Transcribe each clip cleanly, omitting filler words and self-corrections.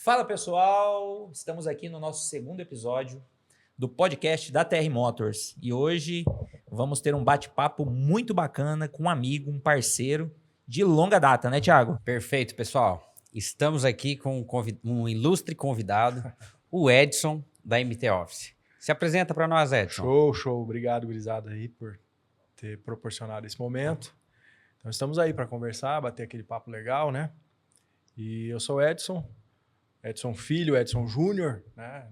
Fala pessoal, estamos aqui no nosso segundo episódio do podcast da TR Motors e hoje vamos ter um bate-papo muito bacana com um amigo, um parceiro de longa data, né, Thiago? Perfeito, pessoal. Estamos aqui com um ilustre convidado, o Edson da MT Office. Se apresenta para nós, Edson. Show. Obrigado, gurizada, aí, por ter proporcionado esse momento. Então, estamos aí para conversar, bater aquele papo legal, né? E eu sou o Edson Filho, Edson Júnior, né?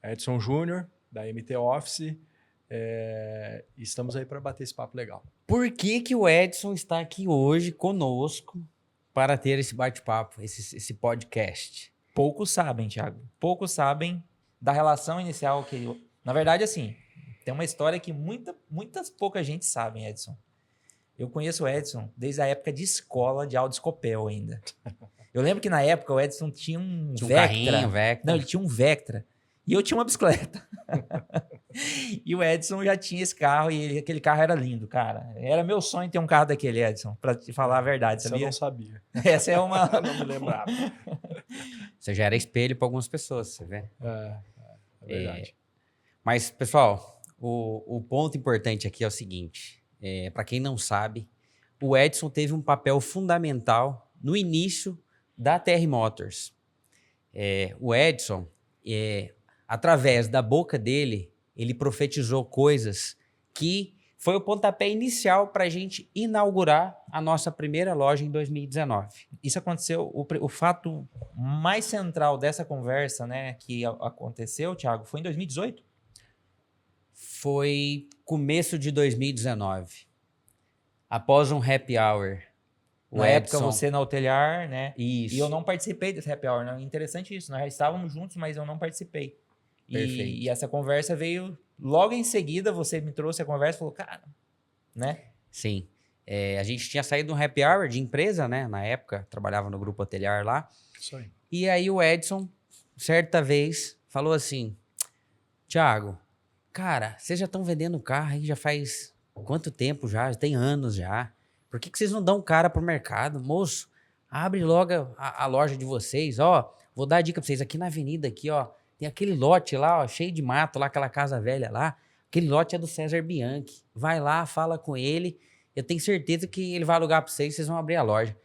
Edson Júnior, da MT Office. E estamos aí para bater esse papo legal. Por que o Edson está aqui hoje conosco para ter esse bate-papo, esse podcast? Poucos sabem, Thiago. Poucos sabem da relação inicial que... Na verdade, assim, tem uma história que pouca gente sabe, Edson. Eu conheço o Edson desde a época de escola de Audi Scopel ainda. Eu lembro que na época o Edson tinha um Vectra. Carrinho, Vectra. Não, ele tinha um Vectra. E eu tinha uma bicicleta. E o Edson já tinha esse carro e aquele carro era lindo, cara. Era meu sonho ter um carro daquele, Edson, pra te falar a verdade, Essa sabia? eu não sabia. Essa é uma... Não me lembrava. Você já era espelho para algumas pessoas, você vê? É verdade. Mas, pessoal, o ponto importante aqui é o seguinte. Para quem não sabe, o Edson teve um papel fundamental no início da TR Motors. O Edson, através da boca dele, ele profetizou coisas que foi o pontapé inicial para a gente inaugurar a nossa primeira loja em 2019. Isso aconteceu, o fato mais central dessa conversa, né, que aconteceu, Thiago, foi em 2018? Foi começo de 2019. Após um happy hour. Na época você na Hotelier, né? Isso. E eu não participei desse happy hour, né? Interessante isso, nós já estávamos juntos, mas eu não participei. Perfeito. E essa conversa veio logo em seguida, você me trouxe a conversa e falou, cara, né? Sim. A gente tinha saído de um happy hour de empresa, né? Na época, trabalhava no grupo Hotelier lá. Isso aí. E aí o Edson, certa vez, falou assim, Thiago, cara, vocês já estão vendendo carro aí já faz quanto tempo já? Já tem anos já. Por que vocês não dão cara pro mercado? Moço, abre logo a loja de vocês, ó. Vou dar a dica pra vocês, aqui na avenida, aqui, ó. Tem aquele lote lá, ó, cheio de mato lá, aquela casa velha lá. Aquele lote é do César Bianchi. Vai lá, fala com ele. Eu tenho certeza que ele vai alugar pra vocês e vocês vão abrir a loja.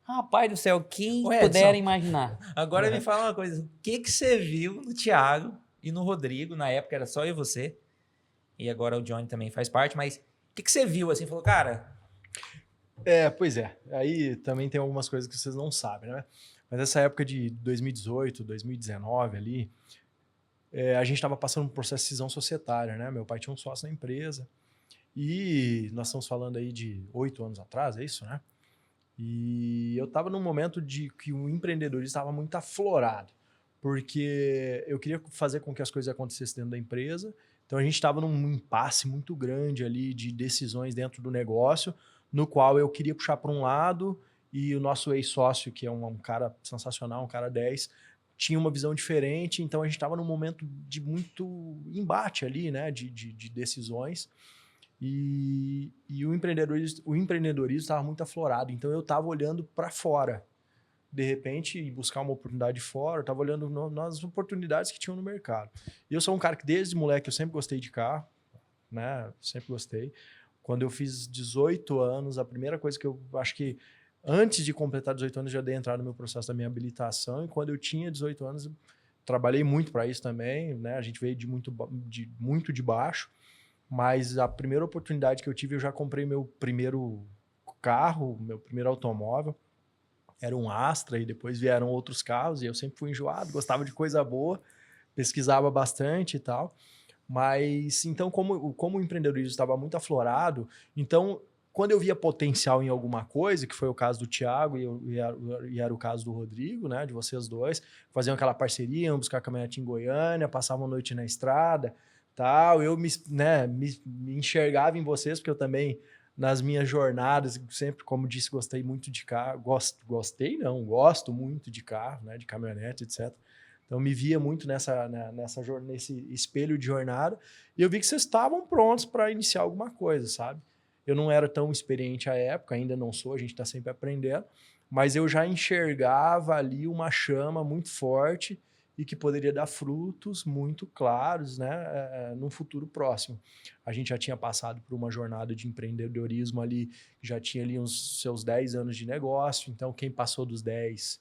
Rapaz do céu, quem pudera imaginar? Agora me fala uma coisa. O que você viu no Thiago e no Rodrigo? Na época era só eu e você. E agora o Johnny também faz parte. Mas o que você viu assim? Falou, cara... Pois é. Aí também tem algumas coisas que vocês não sabem, né? Mas essa época de 2018, 2019 ali, a gente estava passando por um processo de cisão societária, né? Meu pai tinha um sócio na empresa e nós estamos falando aí de 8 anos atrás, é isso, né? E eu estava num momento de que o empreendedorismo estava muito aflorado, porque eu queria fazer com que as coisas acontecessem dentro da empresa, então a gente estava num impasse muito grande ali de decisões dentro do negócio, no qual eu queria puxar para um lado e o nosso ex-sócio, que é um cara sensacional, um cara 10, tinha uma visão diferente, então a gente estava num momento de muito embate ali, né, de decisões, e o empreendedorismo estava muito aflorado, então eu estava olhando para fora, de repente, e buscar uma oportunidade fora, eu estava olhando nas oportunidades que tinham no mercado. E eu sou um cara que desde moleque eu sempre gostei de carro, né, sempre gostei. Quando eu fiz 18 anos, a primeira coisa que eu acho que antes de completar 18 anos, eu já dei entrada no meu processo da minha habilitação. E quando eu tinha 18 anos, eu trabalhei muito para isso também, né? A gente veio de muito de baixo. Mas a primeira oportunidade que eu tive, eu já comprei meu primeiro carro, meu primeiro automóvel. Era um Astra e depois vieram outros carros. E eu sempre fui enjoado, gostava de coisa boa, pesquisava bastante e tal. Mas, então, como o empreendedorismo estava muito aflorado, então, quando eu via potencial em alguma coisa, que foi o caso do Thiago e era o caso do Rodrigo, né, de vocês dois, faziam aquela parceria, iam buscar caminhonete em Goiânia, passavam a noite na estrada, tal, eu me enxergava em vocês, porque eu também, nas minhas jornadas, sempre, como disse, gostei muito de carro, gosto muito de carro, né, de caminhonete, etc., então, me via muito nesse espelho de jornada e eu vi que vocês estavam prontos para iniciar alguma coisa, sabe? Eu não era tão experiente à época, ainda não sou, a gente está sempre aprendendo, mas eu já enxergava ali uma chama muito forte e que poderia dar frutos muito claros, né, num futuro próximo. A gente já tinha passado por uma jornada de empreendedorismo ali, já tinha ali uns seus 10 anos de negócio, então quem passou dos 10,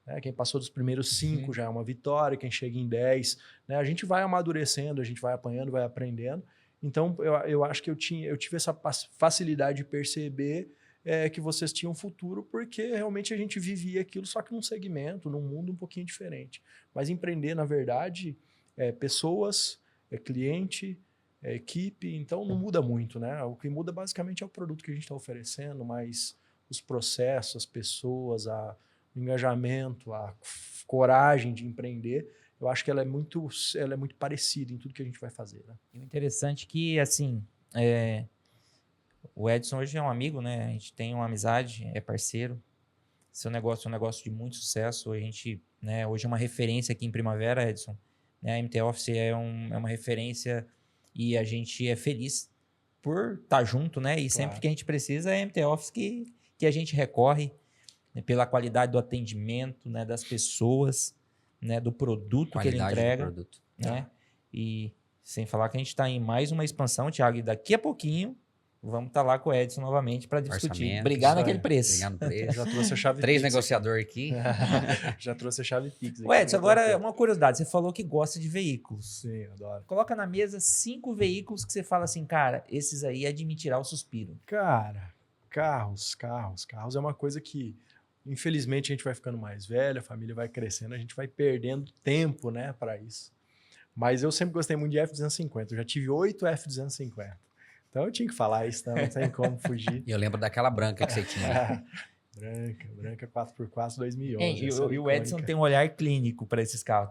né, quem passou dos primeiros 5 já é uma vitória, quem chega em 10, né, a gente vai amadurecendo, a gente vai apanhando, vai aprendendo. Então, eu acho que eu tive essa facilidade de perceber que vocês tinham futuro, porque realmente a gente vivia aquilo, só que num segmento, num mundo um pouquinho diferente. Mas empreender, na verdade, é pessoas, é cliente, é equipe, então não muda muito, né? O que muda basicamente é o produto que a gente está oferecendo, mas os processos, as pessoas, o engajamento, a coragem de empreender, eu acho que ela é muito parecida em tudo que a gente vai fazer, né? E o interessante é que, assim, o Edson hoje é um amigo, né? A gente tem uma amizade, é parceiro. Seu negócio é um negócio de muito sucesso. A gente, né, hoje é uma referência aqui em Primavera, Edson. Né? A MT Office é uma referência e a gente é feliz por estar junto, né? E sempre Claro. que a gente precisa é a MT Office que a gente recorre, né, pela qualidade do atendimento, né, das pessoas, né, do produto que ele Qualidade do entrega, produto. né? E sem falar que a gente está em mais uma expansão, Thiago, e daqui a pouquinho vamos estar lá com o Edson novamente para discutir, Orçamento, brigar isso naquele aí. preço. Brigar no preço. Já trouxe a chave 3 Pix negociador aqui. Já trouxe a chave Pix. O Edson, agora uma curiosidade, você falou que gosta de veículos. Sim, adoro. Coloca na mesa 5 veículos que você fala assim, cara, esses aí é de me tirar o suspiro. Cara, carros é uma coisa que, infelizmente, a gente vai ficando mais velho, a família vai crescendo, a gente vai perdendo tempo, né, para isso. Mas eu sempre gostei muito de F-250. Eu já tive 8 F-250. Então eu tinha que falar isso, né? Não tem como fugir. E eu lembro daquela branca que você tinha. branca 4x4 2011. E essa é o Edson icônica. tem um olhar clínico para esses carros.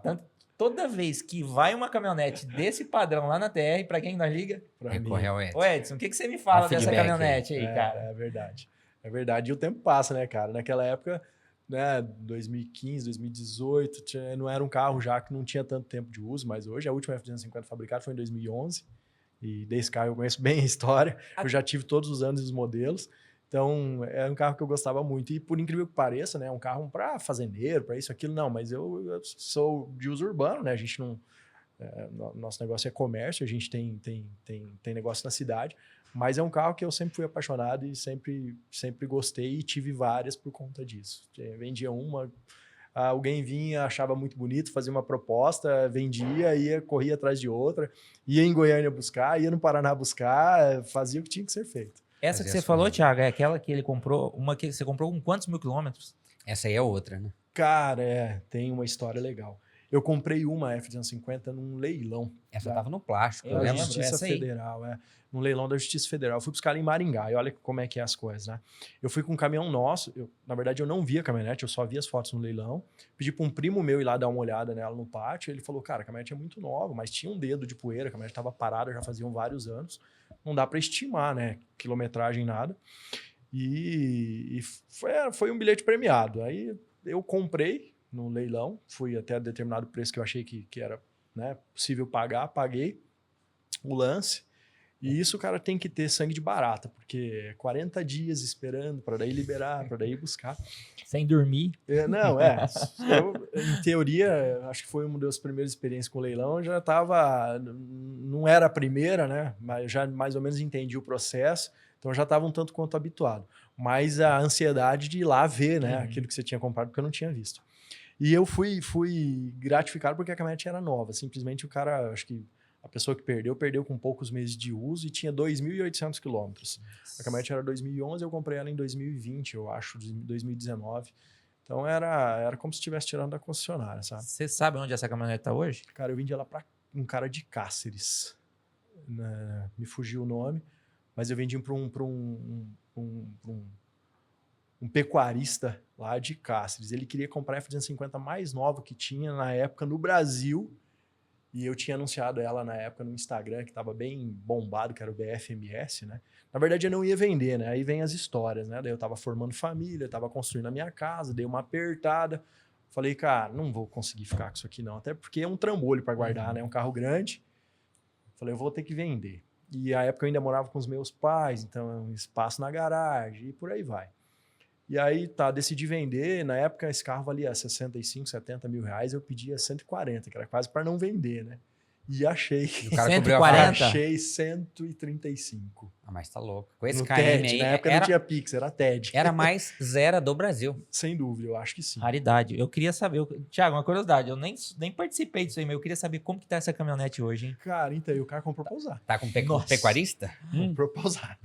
Toda vez que vai uma caminhonete desse padrão lá na TR, para quem não liga, Pra mim, Recorrer ao Edson. ô Edson, o que você me fala Um dessa feedback caminhonete aí, cara? É verdade. É verdade. E o tempo passa, né, cara? Naquela época, né, 2015, 2018, não era um carro já que não tinha tanto tempo de uso, mas hoje a última F-250 fabricada foi em 2011. E desse carro eu conheço bem a história. Eu já tive todos os anos e os modelos. Então, é um carro que eu gostava muito. E por incrível que pareça, né, é um carro para fazendeiro, para isso, aquilo, não. Mas eu sou de uso urbano, né? A gente não... nosso negócio é comércio, a gente tem negócio na cidade. Mas é um carro que eu sempre fui apaixonado e sempre gostei e tive várias por conta disso. Vendia uma... Alguém vinha, achava muito bonito, fazia uma proposta, vendia, corria atrás de outra, ia em Goiânia buscar, ia no Paraná buscar, fazia o que tinha que ser feito. Essa que Fazia você a falou, sua- Thiago, é aquela que ele comprou, uma que você comprou com quantos mil quilômetros? Essa aí é outra, né? Cara, tem uma história legal. Eu comprei uma F-250 num leilão. Essa da- tava no plástico, eu Eu da lembro. lembro, Justiça essa aí. Federal, num leilão da Justiça Federal. Eu fui buscar ela em Maringá, e olha como é que é as coisas, né? Eu fui com um caminhão nosso, na verdade eu não vi a caminhonete, eu só vi as fotos no leilão, pedi para um primo meu ir lá dar uma olhada nela no pátio, ele falou, cara, a caminhonete é muito nova, mas tinha um dedo de poeira, a caminhonete estava parada já faziam vários anos, não dá para estimar, né? Quilometragem, nada. E foi um bilhete premiado. Aí eu comprei no leilão, fui até determinado preço que eu achei que era, né, possível pagar, paguei o lance. E isso, cara, tem que ter sangue de barata, porque é 40 dias esperando para daí liberar, para daí buscar. Sem dormir. Em teoria, acho que foi uma das primeiras experiências com o leilão, eu já estava, não era a primeira, né, mas já mais ou menos entendi o processo, então já estava um tanto quanto habituado. Mas a ansiedade de ir lá ver, né, aquilo que você tinha comprado, porque eu não tinha visto. E eu fui gratificado porque a caminhonete era nova, simplesmente o cara, acho que a pessoa que perdeu com poucos meses de uso e tinha 2.800 quilômetros. A caminhonete era 2011, eu comprei ela em 2020, eu acho, 2019. Então era como se estivesse tirando da concessionária, sabe? Você sabe onde essa caminhonete tá hoje? Cara, eu vendi ela para um cara de Cáceres. Né? Me fugiu o nome, mas eu vendi para um pecuarista lá de Cáceres. Ele queria comprar a F-250 mais nova que tinha na época no Brasil. E eu tinha anunciado ela na época no Instagram, que estava bem bombado, que era o BFMS, né? Na verdade, eu não ia vender, né? Aí vem as histórias, né? Daí eu estava formando família, estava construindo a minha casa, dei uma apertada. Falei, cara, não vou conseguir ficar com isso aqui não. Até porque é um trambolho para guardar, né? É um carro grande. Falei, eu vou ter que vender. E a época eu ainda morava com os meus pais, então é um espaço na garagem e por aí vai. E aí, decidi vender. Na época, esse carro valia 65, 70 mil reais. Eu pedia 140, que era quase para não vender, né? E achei. E o cara cobriu a 140? faixa. Achei 135. Ah, mas tá louco. Com esse No KM TED. aí, Na época não tinha Pix, era TED. era mais zero do Brasil. Sem dúvida, eu acho que sim. Raridade. Eu queria saber, Thiago, uma curiosidade, eu nem participei disso aí, mas eu queria saber como que tá essa caminhonete hoje, hein? Cara, então, e o cara comprou pra usar. Tá com Nossa. pecuarista? Comprou pra usar.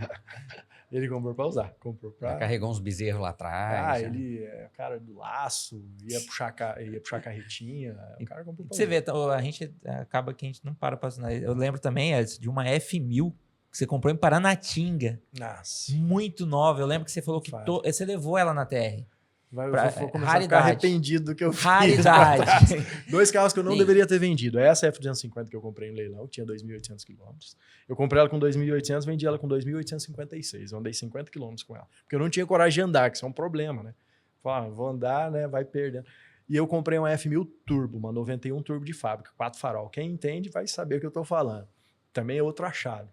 Ele comprou pra usar. Comprou Já pra... carregou uns bezerros lá atrás. já. ele é o cara do laço, ia puxar carretinha. O cara comprou pra Você usar. vê, a gente acaba que a gente não para pra assinar. Eu lembro também, Edson, de uma F1000 que você comprou em Paranatinga, Nossa. muito nova. Eu lembro que você falou que Fala. você levou ela na TR. Eu Pra- vou começar a raridade. ficar arrependido do que eu fiz. Raridade. Dois carros que eu não Sim. deveria ter vendido. Essa F-250 que eu comprei em leilão, tinha 2.800 quilômetros. Eu comprei ela com 2.800, vendi ela com 2.856. Eu andei 50 quilômetros com ela. Porque eu não tinha coragem de andar, que isso é um problema, né? Falei, vou andar, né? Vai perdendo. E eu comprei uma F1000 Turbo, uma 91 Turbo de fábrica, 4 farol. Quem entende vai saber o que eu tô falando. Também é outro achado.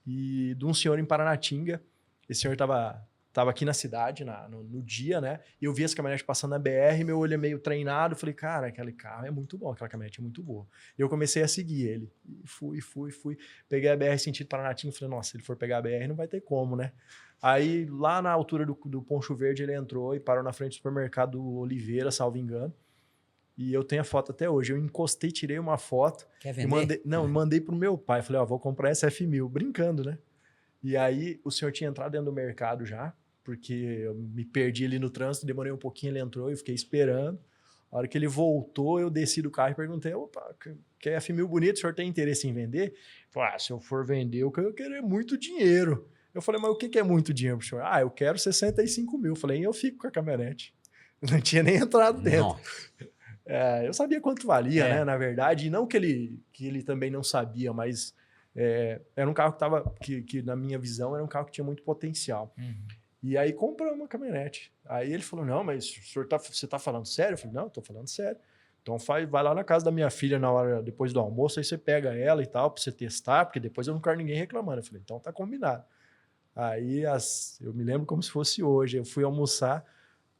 E de um senhor em Paranatinga. Esse senhor tava aqui na cidade, no dia, né? E eu vi essa caminhonete passando na BR, meu olho é meio treinado. Falei, cara, aquele carro é muito bom, aquela caminhonete é muito boa. E eu comecei a seguir ele. E fui. Peguei a BR sentido Paranatinga. Falei, nossa, se ele for pegar a BR, não vai ter como, né? Aí, lá na altura do Poncho Verde, ele entrou e parou na frente do supermercado Oliveira, salvo engano. E eu tenho a foto até hoje. Eu encostei, tirei uma foto. Quer E vender? mandei pro meu pai. Falei, vou comprar essa F1000. Brincando, né? E aí, o senhor tinha entrado dentro do mercado já, porque eu me perdi ali no trânsito, demorei um pouquinho, ele entrou, eu fiquei esperando. A hora que ele voltou, eu desci do carro e perguntei, opa, que F1000 bonito, o senhor tem interesse em vender? Ele falou, se eu for vender, eu quero muito dinheiro. Eu falei, mas o que é muito dinheiro pro senhor? Eu quero 65 mil. Eu falei, eu fico com a caminhonete. Eu não tinha nem entrado dentro. Nossa. Eu sabia quanto valia, É. né, na verdade, e não que ele também não sabia, mas era um carro que na minha visão, era um carro que tinha muito potencial. Uhum. E aí compramos uma caminhonete. Aí ele falou, não, mas o senhor você tá falando sério? Eu falei, não, tô falando sério. Então vai lá na casa da minha filha na hora, depois do almoço, aí você pega ela e tal, pra você testar, porque depois eu não quero ninguém reclamando. Eu falei, então tá combinado. Aí eu me lembro como se fosse hoje, eu fui almoçar,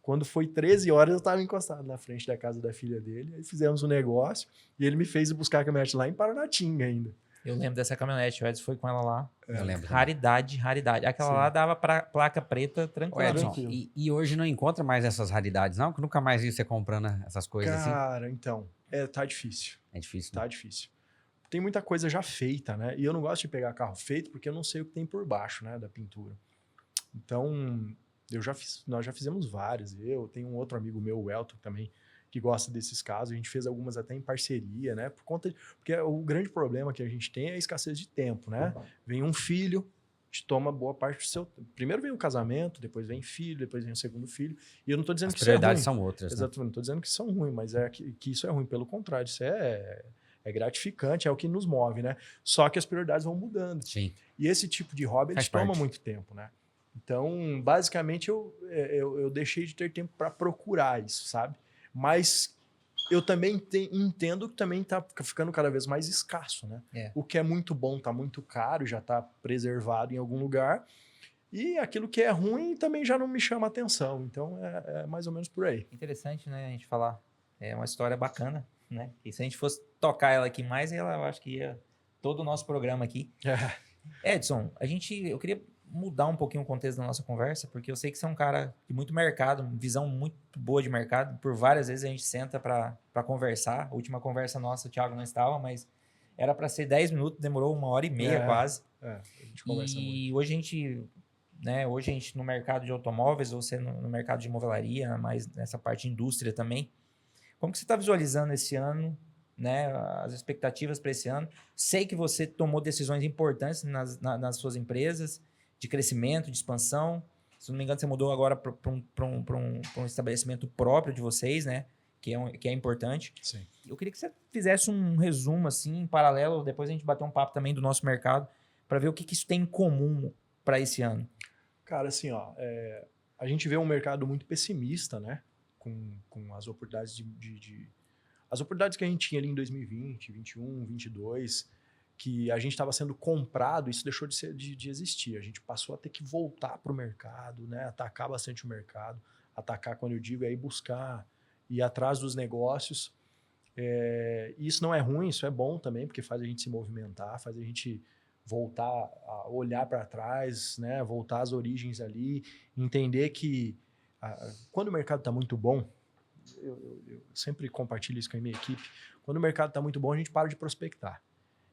quando foi 13 horas eu tava encostado na frente da casa da filha dele, aí fizemos um negócio, e ele me fez ir buscar a caminhonete lá em Paranatinga ainda. Eu lembro dessa caminhonete, o Edson foi com ela lá. Eu lembro. Raridade. Aquela Sim. lá dava placa preta Ô, tranquilamente. Edson, tranquilo. e hoje não encontra mais essas raridades, não? Que nunca mais vi você comprando essas coisas assim. Cara, então, tá difícil. É difícil, né? Tá difícil. Tem muita coisa já feita, né? E eu não gosto de pegar carro feito porque eu não sei o que tem por baixo, né, da pintura. Então, nós já fizemos vários. Eu tenho um outro amigo meu, o Elton, também, que gosta desses casos. A gente fez algumas até em parceria, né? Porque o grande problema que a gente tem é a escassez de tempo, né? Vem um filho, te toma boa parte do seu... Primeiro vem o casamento, depois vem filho, depois vem o segundo filho. E eu não tô dizendo As que isso é ruim. prioridades são outras, né? Exatamente, não estou dizendo que são ruins, mas que isso é ruim. Pelo contrário, isso é gratificante, é o que nos move, né? Só que as prioridades vão mudando. Sim. E esse tipo de hobby, eles Faz parte. tomam muito tempo, né? Então, basicamente, eu deixei de ter tempo para procurar isso, sabe? Mas eu também entendo que também está ficando cada vez mais escasso, né? É. O que é muito bom está muito caro, já está preservado em algum lugar. E aquilo que é ruim também já não me chama atenção. Então, é mais ou menos por aí. Interessante, né, a gente falar. É uma história bacana, né? E se a gente fosse tocar ela aqui mais, eu acho que ia todo o nosso programa aqui. Edson, eu queria mudar um pouquinho o contexto da nossa conversa, porque eu sei que você é um cara de muito mercado, visão muito boa de mercado. Por várias vezes a gente senta para conversar. A última conversa nossa, o Thiago não estava, mas era para ser 10 minutos, demorou 1h30 quase. A gente conversa muito. E hoje a gente no mercado de automóveis, ou você no mercado de movelaria, mas nessa parte de indústria também. Como que você está visualizando esse ano, né, as expectativas para esse ano? Sei que você tomou decisões importantes nas suas empresas, de crescimento, de expansão. Se não me engano, você mudou agora para um estabelecimento próprio de vocês, né? Que é importante. Sim. Eu queria que você fizesse um resumo, assim, em paralelo, depois a gente bater um papo também do nosso mercado, para ver o que isso tem em comum para esse ano. Cara, assim, a gente vê um mercado muito pessimista, né? Com as oportunidades as oportunidades que a gente tinha ali em 2020, 2021, 2022, que a gente estava sendo comprado, isso deixou de existir. A gente passou a ter que voltar para o mercado, né? Atacar bastante o mercado. Atacar, quando eu digo, é ir buscar, ir atrás dos negócios. Isso não é ruim, isso é bom também, porque faz a gente se movimentar, faz a gente voltar a olhar para trás, né? Voltar às origens ali, entender que quando o mercado está muito bom, eu sempre compartilho isso com a minha equipe, quando o mercado está muito bom, a gente para de prospectar.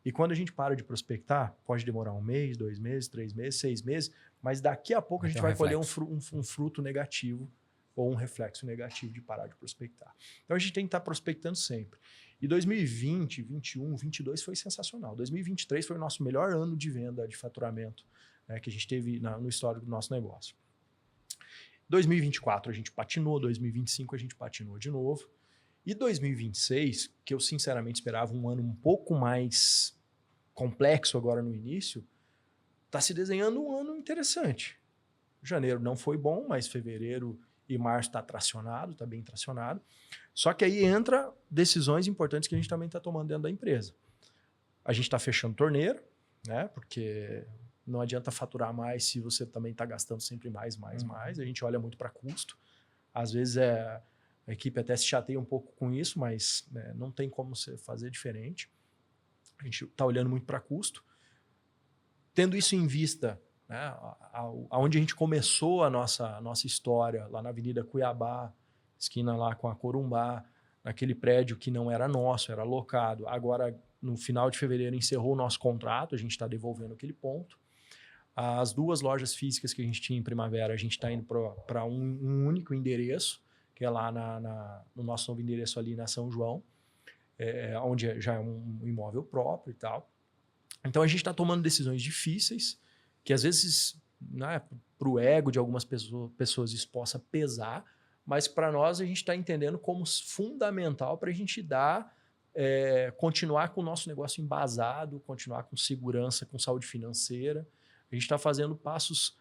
E quando a gente para de prospectar, pode demorar 1 mês, 2 meses, 3 meses, 6 meses, mas daqui a pouco a gente vai colher um fruto negativo ou um reflexo negativo de parar de prospectar. Então a gente tem que estar prospectando sempre. E 2020, 2021, 2022 foi sensacional. 2023 foi o nosso melhor ano de venda, de faturamento, né, que a gente teve no histórico do nosso negócio. 2024 a gente patinou, 2025 a gente patinou de novo. E 2026, que eu sinceramente esperava um ano um pouco mais complexo agora no início, está se desenhando um ano interessante. Janeiro não foi bom, mas fevereiro e março está tracionado, está bem tracionado. Só que aí entra decisões importantes que a gente também está tomando dentro da empresa. A gente está fechando torneira, né? Porque não adianta faturar mais se você também está gastando sempre mais. A gente olha muito para custo. Às vezes a equipe até se chateia um pouco com isso, mas não tem como você fazer diferente. A gente está olhando muito para custo. Tendo isso em vista, né, aonde a gente começou a nossa história, lá na Avenida Cuiabá, esquina lá com a Corumbá, naquele prédio que não era nosso, era alocado. Agora, no final de fevereiro, encerrou o nosso contrato, a gente está devolvendo aquele ponto. As 2 lojas físicas que a gente tinha em Primavera, a gente está indo para um único endereço, que é lá no nosso novo endereço ali na São João, onde já é um imóvel próprio e tal. Então, a gente está tomando decisões difíceis, que às vezes, né, para o ego de algumas pessoas isso possa pesar, mas para nós a gente está entendendo como fundamental para a gente continuar com o nosso negócio embasado, continuar com segurança, com saúde financeira. A gente está fazendo passos,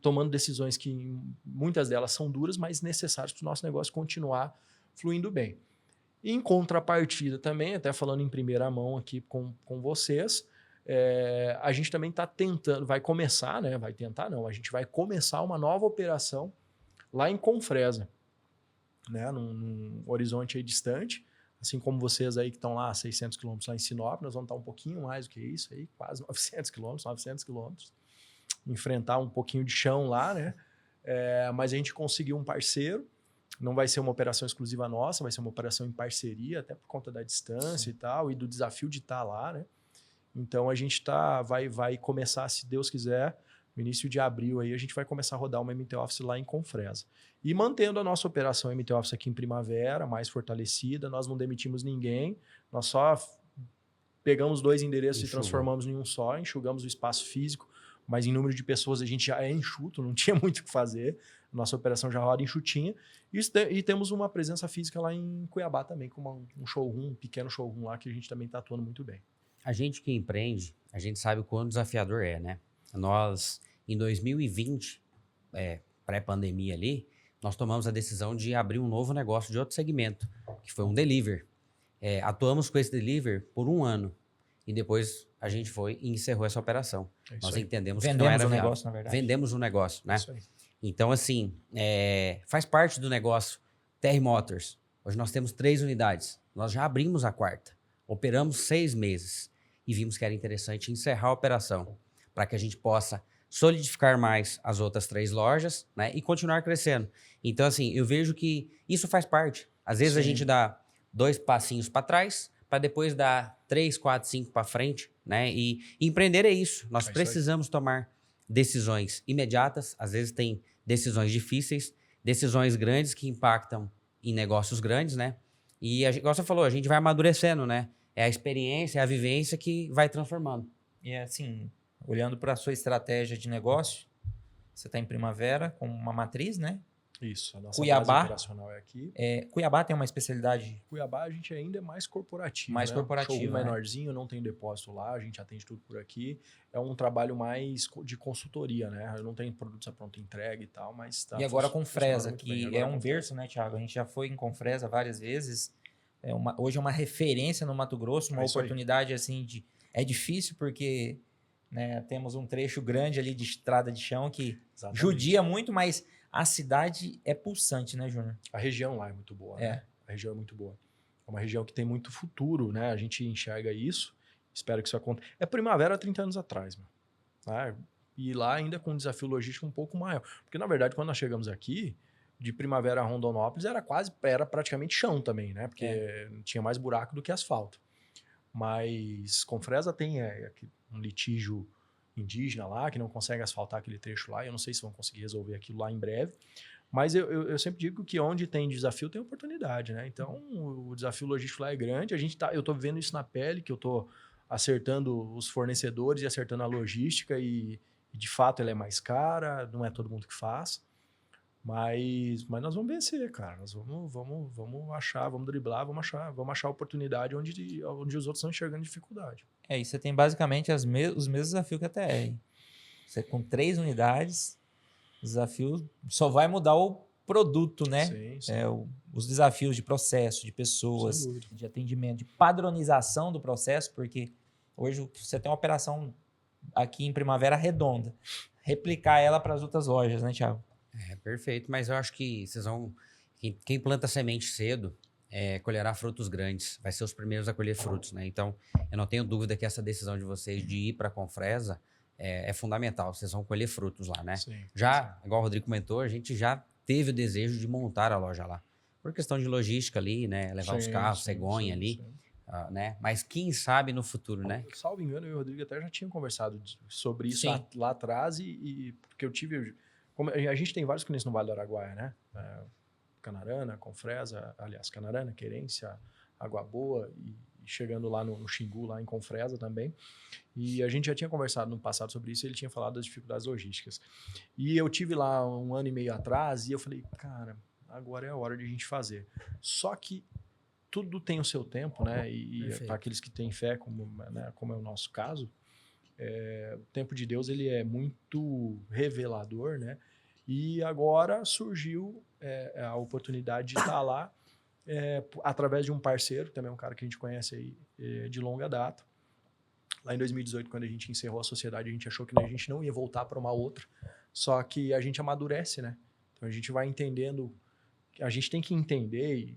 tomando decisões que muitas delas são duras, mas necessárias para o nosso negócio continuar fluindo bem. Em contrapartida também, até falando em primeira mão aqui com vocês, a gente também está tentando, vai começar, né? Vai tentar não, a gente vai começar uma nova operação lá em Confresa, né? Num horizonte aí distante, assim como vocês aí que estão lá a 600 quilômetros lá em Sinop, nós vamos estar um pouquinho mais do que isso aí, quase 900 quilômetros, enfrentar um pouquinho de chão lá, né? Mas a gente conseguiu um parceiro. Não vai ser uma operação exclusiva nossa, vai ser uma operação em parceria, até por conta da distância e tal, e do desafio de estar lá, né? Então a gente vai começar, se Deus quiser, no início de abril aí, a gente vai começar a rodar uma MT Office lá em Confresa. E mantendo a nossa operação MT Office aqui em Primavera, mais fortalecida, nós não demitimos ninguém, nós só pegamos 2 endereços e transformamos em um só, enxugamos o espaço físico, mas em número de pessoas a gente já é enxuto, não tinha muito o que fazer. Nossa operação já roda enxutinha. E temos uma presença física lá em Cuiabá também, com um showroom, um pequeno showroom lá, que a gente também está atuando muito bem. A gente que empreende, a gente sabe o quão desafiador né? Nós, em 2020, pré-pandemia ali, nós tomamos a decisão de abrir um novo negócio de outro segmento, que foi um delivery. Atuamos com esse delivery por 1 ano. E depois a gente foi e encerrou essa operação. Nós entendemos que não era viável. Negócio, na verdade. Vendemos o negócio, né? Isso aí. Então, assim, faz parte do negócio TR Motors. Hoje nós temos 3 unidades. Nós já abrimos a 4ª. Operamos 6 meses. E vimos que era interessante encerrar a operação para que a gente possa solidificar mais as outras 3 lojas, né? E continuar crescendo. Então, assim, eu vejo que isso faz parte. Às vezes a gente dá 2 passinhos para trás para depois dar 3, 4, 5 para frente, né? E empreender é isso. Nós precisamos tomar decisões imediatas. Às vezes tem decisões difíceis, decisões grandes que impactam em negócios grandes, né? E, igual você falou, a gente vai amadurecendo, né? É a experiência, é a vivência que vai transformando. E assim, olhando para a sua estratégia de negócio, você está em Primavera com uma matriz, né? Isso, a nossa Cuiabá, base operacional é aqui. Cuiabá tem uma especialidade. Cuiabá a gente ainda é mais corporativo. Mais né? corporativo, Showroom né? menorzinho, não tem depósito lá, a gente atende tudo por aqui. É um trabalho mais de consultoria, né? Eu não tenho produtos à pronta entrega e tal, mas tá. E agora com Fresa, que agora é um berço, né, Thiago? A gente já foi em Confresa várias vezes. Hoje é uma referência no Mato Grosso, uma oportunidade assim de É difícil porque, né, temos um trecho grande ali de estrada de chão que Exatamente. judia muito, mas a cidade é pulsante, né, Júnior? A região lá é muito boa, né? A região é muito boa. É uma região que tem muito futuro, né? A gente enxerga isso. Espero que isso aconteça. É Primavera há 30 anos atrás, meu. Né? E lá ainda com um desafio logístico um pouco maior. Porque, na verdade, quando nós chegamos aqui, de Primavera a Rondonópolis, era praticamente chão também, né? Porque tinha mais buraco do que asfalto. Mas Confresa tem um litígio indígena lá, que não consegue asfaltar aquele trecho lá. Eu não sei se vão conseguir resolver aquilo lá em breve. Mas eu sempre digo que onde tem desafio tem oportunidade, né? Então, o desafio logístico lá é grande. Eu estou vivendo isso na pele, que eu estou acertando os fornecedores e acertando a logística e de fato ela é mais cara, não é todo mundo que faz. Mas nós vamos vencer, cara. Nós vamos achar, vamos driblar, vamos achar oportunidade onde os outros estão enxergando dificuldade. E você tem basicamente os mesmos desafios que a TR. Você com 3 unidades, o desafio só vai mudar o produto, né? Sim, sim. Os desafios de processo, de pessoas, Sem dúvida. de atendimento, de padronização do processo, porque hoje você tem uma operação aqui em Primavera Redonda. Replicar ela para as outras lojas, né, Thiago? É perfeito, mas eu acho que vocês vão. Quem planta semente cedo colherá frutos grandes, vai ser os primeiros a colher frutos, né? Então, eu não tenho dúvida que essa decisão de vocês de ir para a Confresa é fundamental. Vocês vão colher frutos lá, né? Sim, Já, igual o Rodrigo comentou, a gente já teve o desejo de montar a loja lá. Por questão de logística ali, né? Levar os carros, cegonha ali, né? Mas quem sabe no futuro, né? Salvo engano, eu e o Rodrigo até já tinham conversado sobre isso Sim. lá atrás porque eu tive... a gente tem vários clientes no Vale do Araguaia, né? Canarana, Confresa, aliás, Canarana, Querência, Água Boa e chegando lá no Xingu, lá em Confresa também. E a gente já tinha conversado no passado sobre isso e ele tinha falado das dificuldades logísticas. E eu tive lá 1 ano e meio atrás e eu falei, cara, agora é a hora de a gente fazer. Só que tudo tem o seu tempo, né? E para aqueles que têm fé, como é o nosso caso, o tempo de Deus ele é muito revelador, né? E agora surgiu a oportunidade de estar lá através de um parceiro, também um cara que a gente conhece aí de longa data. Lá em 2018, quando a gente encerrou a sociedade, a gente achou que a gente não ia voltar para uma outra, só que a gente amadurece, né? Então a gente vai entendendo, a gente tem que entender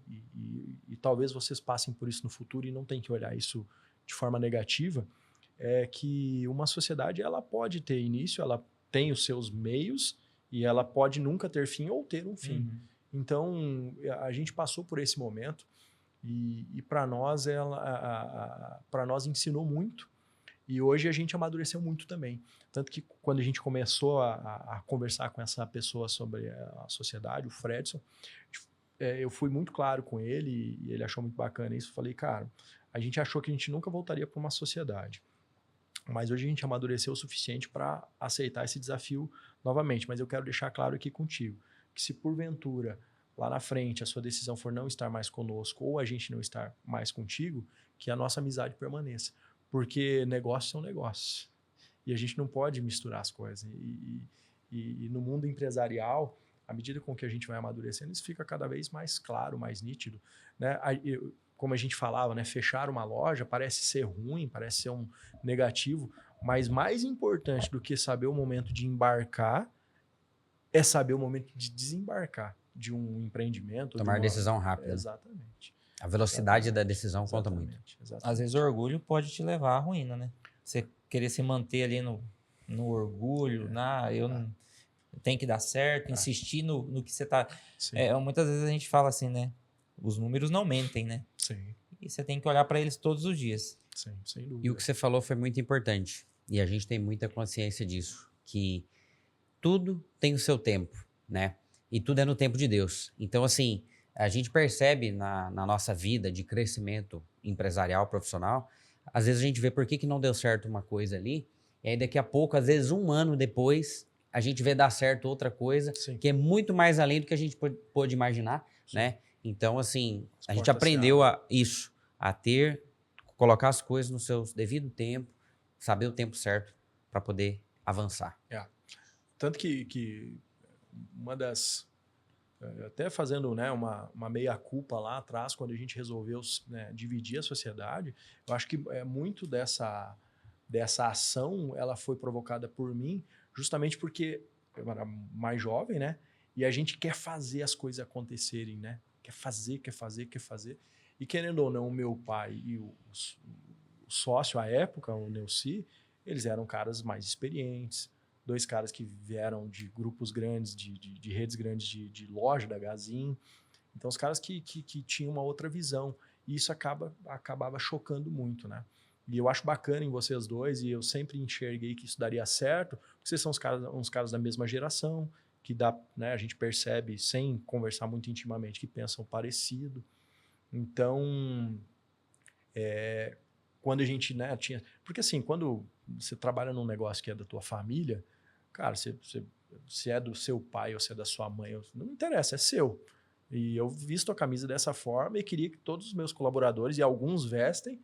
e talvez vocês passem por isso no futuro e não tem que olhar isso de forma negativa, que uma sociedade ela pode ter início, ela tem os seus meios e ela pode nunca ter fim ou ter um fim. Uhum. Então, a gente passou por esse momento e para nós nós ensinou muito e hoje a gente amadureceu muito também. Tanto que quando a gente começou a conversar com essa pessoa sobre a sociedade, o Fredson, eu fui muito claro com ele e ele achou muito bacana isso. Eu falei, cara, a gente achou que a gente nunca voltaria para uma sociedade. Mas hoje a gente amadureceu o suficiente para aceitar esse desafio novamente. Mas eu quero deixar claro aqui contigo que se porventura lá na frente a sua decisão for não estar mais conosco ou a gente não estar mais contigo, que a nossa amizade permaneça. Porque negócios são negócios. E a gente não pode misturar as coisas. E no mundo empresarial, à medida com que a gente vai amadurecendo, isso fica cada vez mais claro, mais nítido, né? Como a gente falava, né? Fechar uma loja parece ser ruim, parece ser um negativo, mas mais importante do que saber o momento de embarcar é saber o momento de desembarcar de um empreendimento. Tomar decisão rápida. Exatamente. A velocidade da decisão conta muito. Exatamente. Às vezes o orgulho pode te levar à ruína, né? Você querer se manter ali no orgulho, tem que dar certo, insistir no que você tá... muitas vezes a gente fala assim, né? Os números não mentem, né? Sim. E você tem que olhar para eles todos os dias. Sim, sem dúvida. E o que você falou foi muito importante. E a gente tem muita consciência disso. Que tudo tem o seu tempo, né? E tudo é no tempo de Deus. Então, assim, a gente percebe na nossa vida de crescimento empresarial, profissional, às vezes a gente vê por que não deu certo uma coisa ali, e aí daqui a pouco, às vezes 1 ano depois, a gente vê dar certo outra coisa, que é muito mais além do que a gente pôde imaginar, né? Então, assim, a gente aprendeu a colocar as coisas no seu devido tempo, saber o tempo certo para poder avançar. Tanto que uma das... Até fazendo, né, uma meia-culpa lá atrás, quando a gente resolveu, né, dividir a sociedade, eu acho que muito dessa dessa ação, ela foi provocada por mim, justamente porque eu era mais jovem, né? E a gente quer fazer as coisas acontecerem, né? Quer fazer. E querendo ou não, o meu pai e o sócio à época, o Neuci, eles eram caras mais experientes, 2 caras que vieram de grupos grandes, de redes grandes de loja da Gazin. Então, os caras que tinham uma outra visão. E isso acabava chocando muito, né? E eu acho bacana em vocês dois, e eu sempre enxerguei que isso daria certo, porque vocês são uns caras da mesma geração, que dá, né, a gente percebe, sem conversar muito intimamente, que pensam parecido. Então, quando a gente, né, tinha... Porque assim, quando você trabalha num negócio que é da tua família, cara, se é do seu pai ou se é da sua mãe, não interessa, é seu. E eu visto a camisa dessa forma e queria que todos os meus colaboradores, e alguns vestem,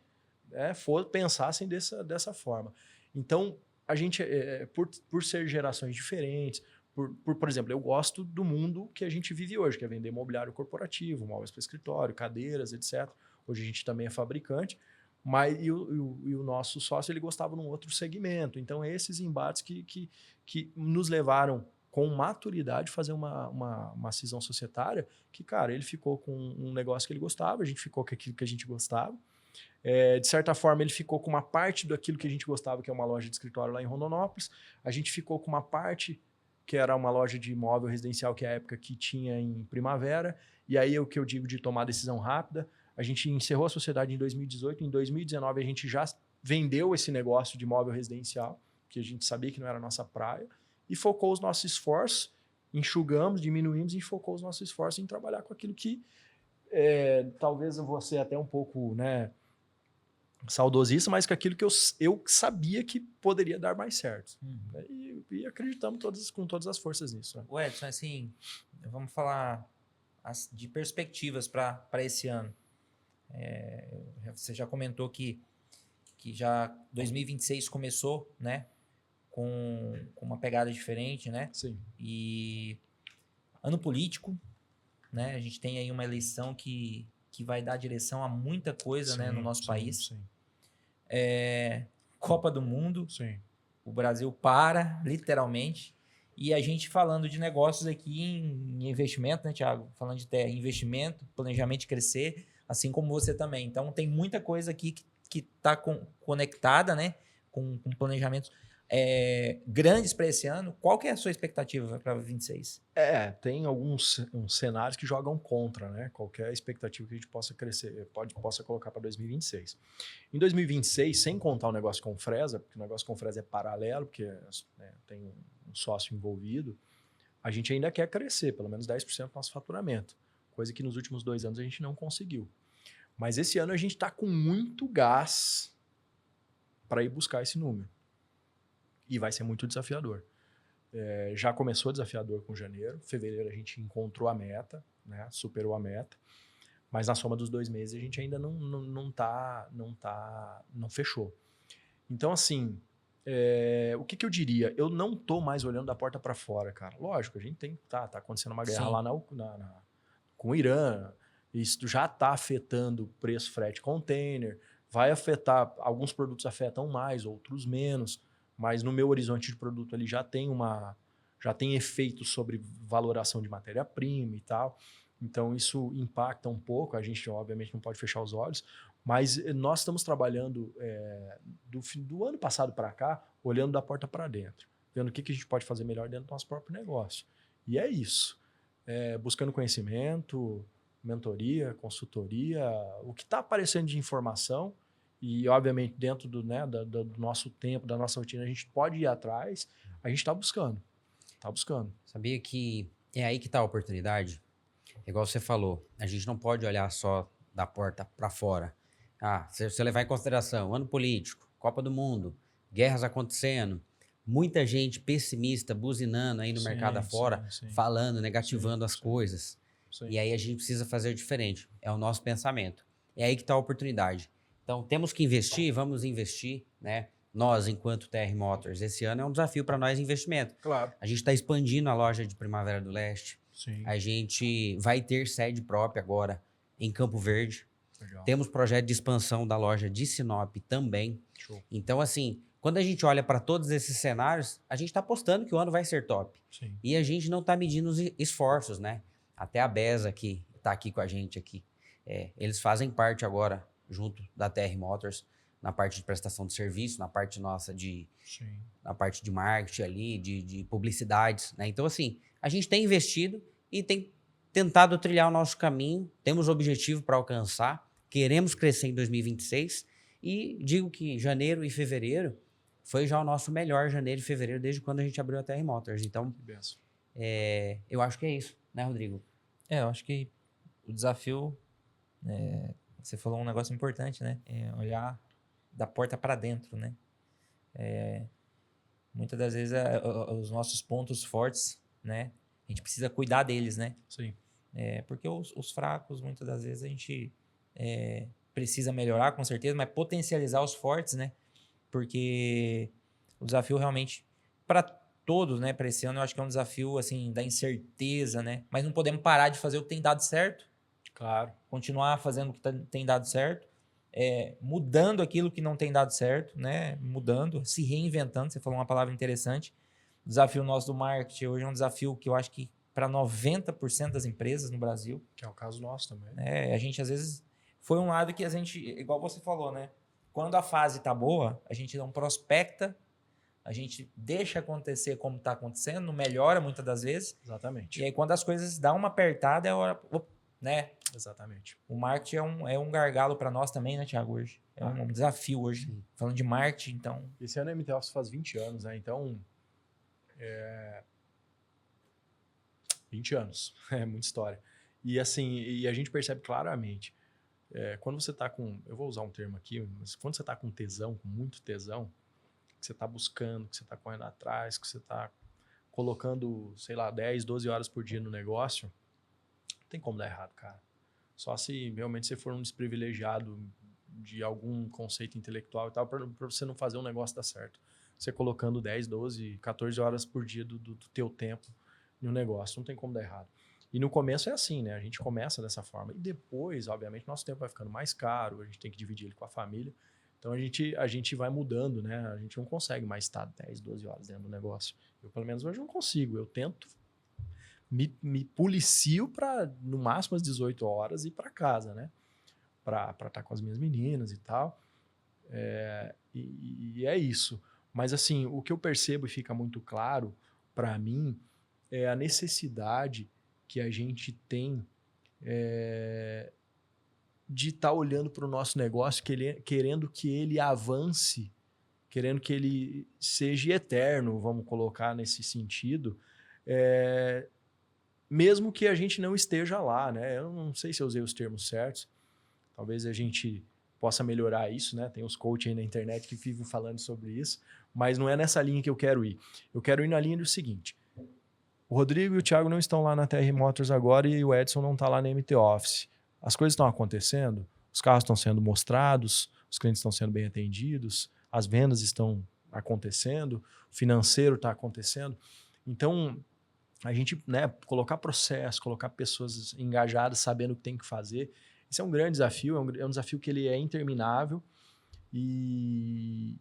pensassem dessa forma. Então, a gente, por ser gerações diferentes, por exemplo, eu gosto do mundo que a gente vive hoje, que é vender mobiliário corporativo, móveis para escritório, cadeiras, etc. Hoje a gente também é fabricante, mas e o nosso sócio ele gostava num outro segmento. Então, esses embates que nos levaram com maturidade fazer uma cisão societária que, cara, ele ficou com um negócio que ele gostava, a gente ficou com aquilo que a gente gostava. De certa forma, ele ficou com uma parte daquilo que a gente gostava, que é uma loja de escritório lá em Rondonópolis. A gente ficou com uma parte que era uma loja de imóvel residencial, que é a época que tinha em Primavera. E aí, o que eu digo de tomar decisão rápida, a gente encerrou a sociedade em 2018. Em 2019, a gente já vendeu esse negócio de imóvel residencial, que a gente sabia que não era a nossa praia, e focou os nossos esforços, enxugamos, diminuímos e focou os nossos esforços em trabalhar com aquilo que talvez eu vou ser até um pouco, né, saudosista, mas com aquilo que eu sabia que poderia dar mais certo. Né? E acreditamos com todas as forças nisso. Né? O Edson, assim, vamos falar de perspectivas para esse ano. Você já comentou que já 2026 começou, né, com uma pegada diferente, né? Sim. E ano político, né? A gente tem aí uma eleição que vai dar direção a muita coisa, né, no nosso país. Sim. Copa do Mundo. Sim. O Brasil para, literalmente. E a gente falando de negócios aqui em investimento, né, Thiago? Falando de investimento, planejamento de crescer, assim como você também. Então, tem muita coisa aqui que está conectada, né, com planejamentos grandes para esse ano. Qual que é a sua expectativa para 26? Tem alguns cenários que jogam contra, né? Qualquer expectativa que a gente possa crescer, possa colocar para 2026. Em 2026, sem contar o negócio com Fresa, porque o negócio com Fresa é paralelo, porque tem um sócio envolvido, a gente ainda quer crescer, pelo menos 10% do nosso faturamento, coisa que nos últimos 2 anos a gente não conseguiu. Mas esse ano a gente está com muito gás para ir buscar esse número. E vai ser muito desafiador. Já começou desafiador com janeiro. Fevereiro a gente encontrou a meta, né? Superou a meta. Mas na soma dos 2 meses a gente ainda não fechou. Então, assim, o que eu diria? Eu não tô mais olhando da porta para fora, cara. Lógico, a gente tá acontecendo uma guerra lá com o Irã. Isso já está afetando o preço frete container. Vai afetar, alguns produtos afetam mais, outros menos. Mas no meu horizonte de produto ali já tem efeito sobre valoração de matéria-prima e tal. Então, isso impacta um pouco. A gente, obviamente, não pode fechar os olhos. Mas nós estamos trabalhando do ano passado para cá, olhando da porta para dentro. Vendo o que a gente pode fazer melhor dentro do nosso próprio negócio. E é isso. Buscando conhecimento, mentoria, consultoria, o que está aparecendo de informação. E, obviamente, dentro do nosso tempo, da nossa rotina, a gente pode ir atrás. A gente está buscando. Está buscando. Sabia que é aí que está a oportunidade? Igual você falou, a gente não pode olhar só da porta para fora. Se você levar em consideração ano político, Copa do Mundo, guerras acontecendo, muita gente pessimista buzinando aí no mercado afora, falando, negativando as coisas. Sim. E aí a gente precisa fazer diferente. É o nosso pensamento. É aí que está a oportunidade. Então, temos que investir, vamos investir, né? Nós, enquanto TR Motors, esse ano é um desafio para nós investimento. Claro. A gente está expandindo a loja de Primavera do Leste. Sim. A gente vai ter sede própria agora em Campo Verde. Legal. Temos projeto de expansão da loja de Sinop também. Show. Então, assim, quando a gente olha para todos esses cenários, a gente está apostando que o ano vai ser top. Sim. E a gente não está medindo os esforços, né? Até a BESA, que está aqui com a gente aqui, eles fazem parte agora, junto da TR Motors, na parte de prestação de serviço, na parte nossa Sim. na parte de marketing ali, de publicidades, né? Então, assim, a gente tem investido e tem tentado trilhar o nosso caminho, temos objetivo para alcançar, queremos crescer em 2026 e digo que janeiro e fevereiro foi já o nosso melhor janeiro e fevereiro desde quando a gente abriu a TR Motors. Então, Que benção. eu acho que é isso, né, Rodrigo? Eu acho que o desafio, você falou um negócio importante, né? É olhar da porta para dentro, né? Muitas das vezes os nossos pontos fortes, né? A gente precisa cuidar deles, né? Sim. Porque os fracos, muitas das vezes, a gente precisa melhorar, com certeza, mas potencializar os fortes, né? Porque o desafio realmente, para todos, né? Para esse ano, eu acho que é um desafio, assim, da incerteza, né? Mas não podemos parar de fazer o que tem dado certo, Claro. continuar fazendo o que tem dado certo, mudando aquilo que não tem dado certo, né? Mudando, se reinventando. Você falou uma palavra interessante. O desafio nosso do marketing hoje é um desafio que eu acho que para 90% das empresas no Brasil. Que é o caso nosso também. A gente, às vezes, foi um lado que a gente, igual você falou, né? Quando a fase tá boa, a gente não prospecta, a gente deixa acontecer como está acontecendo, não melhora muitas das vezes. Exatamente. E aí, quando as coisas dão uma apertada, é hora, né? Exatamente. O marketing é um gargalo para nós também, né, Thiago? Hoje. É um desafio hoje. Sim. Falando de marketing, então. Esse ano a MT Office faz 20 anos, né? Então, 20 anos. É muita história. E assim, e a gente percebe claramente, quando você tá com, eu vou usar um termo aqui, mas quando você tá com tesão, com muito tesão, que você tá buscando, que você tá correndo atrás, que você tá colocando, sei lá, 10, 12 horas por dia no negócio, não tem como dar errado, cara. Só se realmente você for um desprivilegiado de algum conceito intelectual e tal, para você não fazer um negócio dar certo. Você colocando 10, 12, 14 horas por dia do teu tempo no negócio, não tem como dar errado. E no começo é assim, né? A gente começa dessa forma. E depois, obviamente, nosso tempo vai ficando mais caro, a gente tem que dividir ele com a família. Então a gente vai mudando, né? A gente não consegue mais estar 10, 12 horas dentro do negócio. Eu, pelo menos, hoje não consigo. Eu tento, me policio para, no máximo, às 18 horas ir para casa, né? Para estar com as minhas meninas e tal. E é isso. Mas, assim, o que eu percebo e fica muito claro para mim é a necessidade que a gente tem de estar olhando para o nosso negócio, querendo que ele avance, querendo que ele seja eterno, vamos colocar nesse sentido, mesmo que a gente não esteja lá, né? Eu não sei se eu usei os termos certos, talvez a gente possa melhorar isso, né? Tem os coaches aí na internet que vivem falando sobre isso, mas não é nessa linha que eu quero ir. Eu quero ir na linha do seguinte: o Rodrigo e o Thiago não estão lá na TR Motors agora e o Edson não está lá na MT Office. As coisas estão acontecendo, os carros estão sendo mostrados, os clientes estão sendo bem atendidos, as vendas estão acontecendo, o financeiro está acontecendo. Então, a gente, né, colocar processo, colocar pessoas engajadas, sabendo o que tem que fazer, esse é um grande desafio, é um desafio que ele é interminável e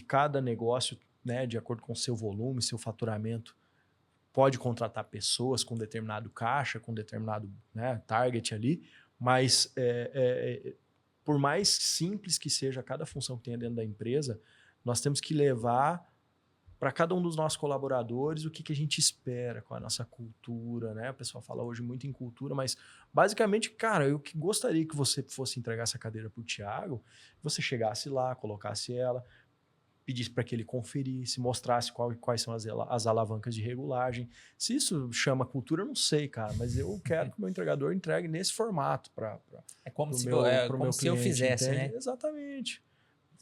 cada negócio, né, de acordo com o seu volume, seu faturamento, pode contratar pessoas com determinado caixa, com determinado, né, target ali, mas por mais simples que seja cada função que tenha dentro da empresa, nós temos que levar para cada um dos nossos colaboradores o que a gente espera com a nossa cultura, né? O pessoal fala hoje muito em cultura, mas basicamente, cara, eu que gostaria que você fosse entregar essa cadeira para o Thiago, você chegasse lá, colocasse ela, pedisse para que ele conferisse, mostrasse quais são as alavancas de regulagem. Se isso chama cultura, eu não sei, cara, mas eu quero que o meu entregador entregue nesse formato para É como se eu fizesse, entende? né? Exatamente.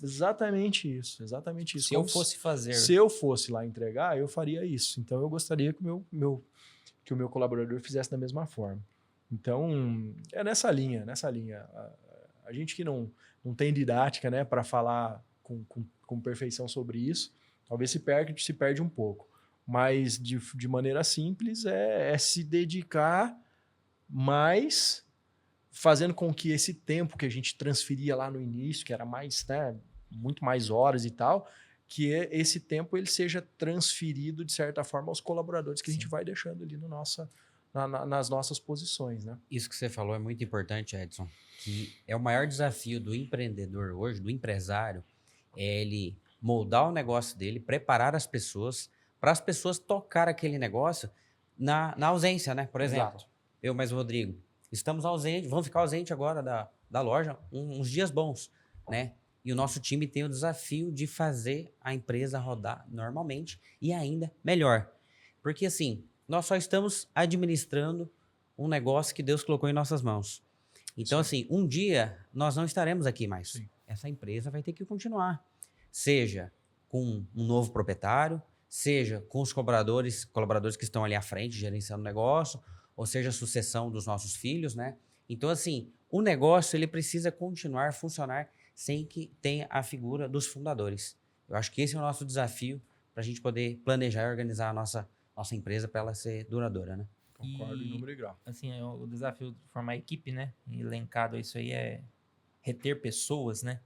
Exatamente isso. Se eu fosse fazer. Se eu fosse lá entregar, eu faria isso. Então, eu gostaria que o meu colaborador fizesse da mesma forma. Então, é nessa linha. A gente que não tem didática, né, para falar com perfeição sobre isso, talvez se perde um pouco. Mas, de maneira simples, é se dedicar mais, fazendo com que esse tempo que a gente transferia lá no início, que era mais, né, muito mais horas e tal, que esse tempo ele seja transferido, de certa forma, aos colaboradores que a gente vai deixando ali no nas nossas posições, né? Isso que você falou é muito importante, Edson, que é o maior desafio do empreendedor hoje, do empresário, é ele moldar o negócio dele, preparar as pessoas, para as pessoas tocar aquele negócio na ausência, né? Por exemplo, Exato. eu mais o Rodrigo, estamos ausentes, vamos ficar ausentes agora da loja uns dias bons, né? E o nosso time tem o desafio de fazer a empresa rodar normalmente e ainda melhor. Porque assim, nós só estamos administrando um negócio que Deus colocou em nossas mãos. Então, Sim. assim, um dia nós não estaremos aqui mais. Sim. Essa empresa vai ter que continuar. Seja com um novo proprietário, seja com os colaboradores que estão ali à frente, gerenciando o negócio, ou seja, a sucessão dos nossos filhos, né? Então, assim, o negócio ele precisa continuar a funcionar sem que tenha a figura dos fundadores. Eu acho que esse é o nosso desafio para a gente poder planejar e organizar a nossa empresa para ela ser duradoura, né? Concordo em número e grau. Assim, o desafio de formar equipe, né? Elencado isso aí é reter pessoas, né?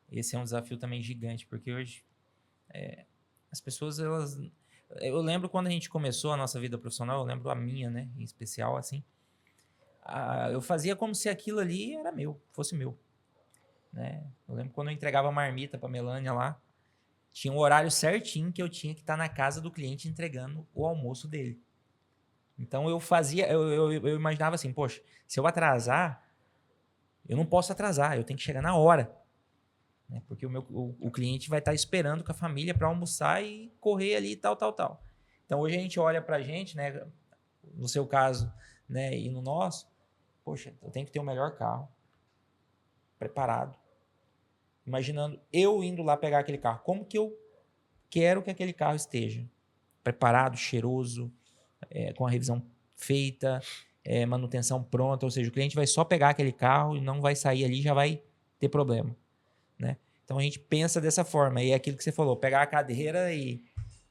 Esse é um desafio também gigante, porque hoje as pessoas, elas... Eu lembro quando a gente começou a nossa vida profissional, eu lembro a minha, né? Em especial, assim. Eu fazia como se aquilo ali era meu, fosse meu, né? Eu lembro quando eu entregava a marmita pra Melânia lá, tinha um horário certinho que eu tinha que estar na casa do cliente entregando o almoço dele. Então eu fazia, eu imaginava assim, poxa, se eu atrasar, eu não posso atrasar, eu tenho que chegar na hora, né? Porque o cliente vai estar esperando com a família para almoçar e correr ali e tal, tal, tal. Então hoje a gente olha pra gente, né, no seu caso, né, e no nosso, poxa, eu tenho que ter o melhor carro, preparado, imaginando eu indo lá pegar aquele carro, como que eu quero que aquele carro esteja preparado, cheiroso, com a revisão feita, manutenção pronta, ou seja, o cliente vai só pegar aquele carro e não vai sair ali, já vai ter problema, né? Então a gente pensa dessa forma, e é aquilo que você falou, pegar a cadeira e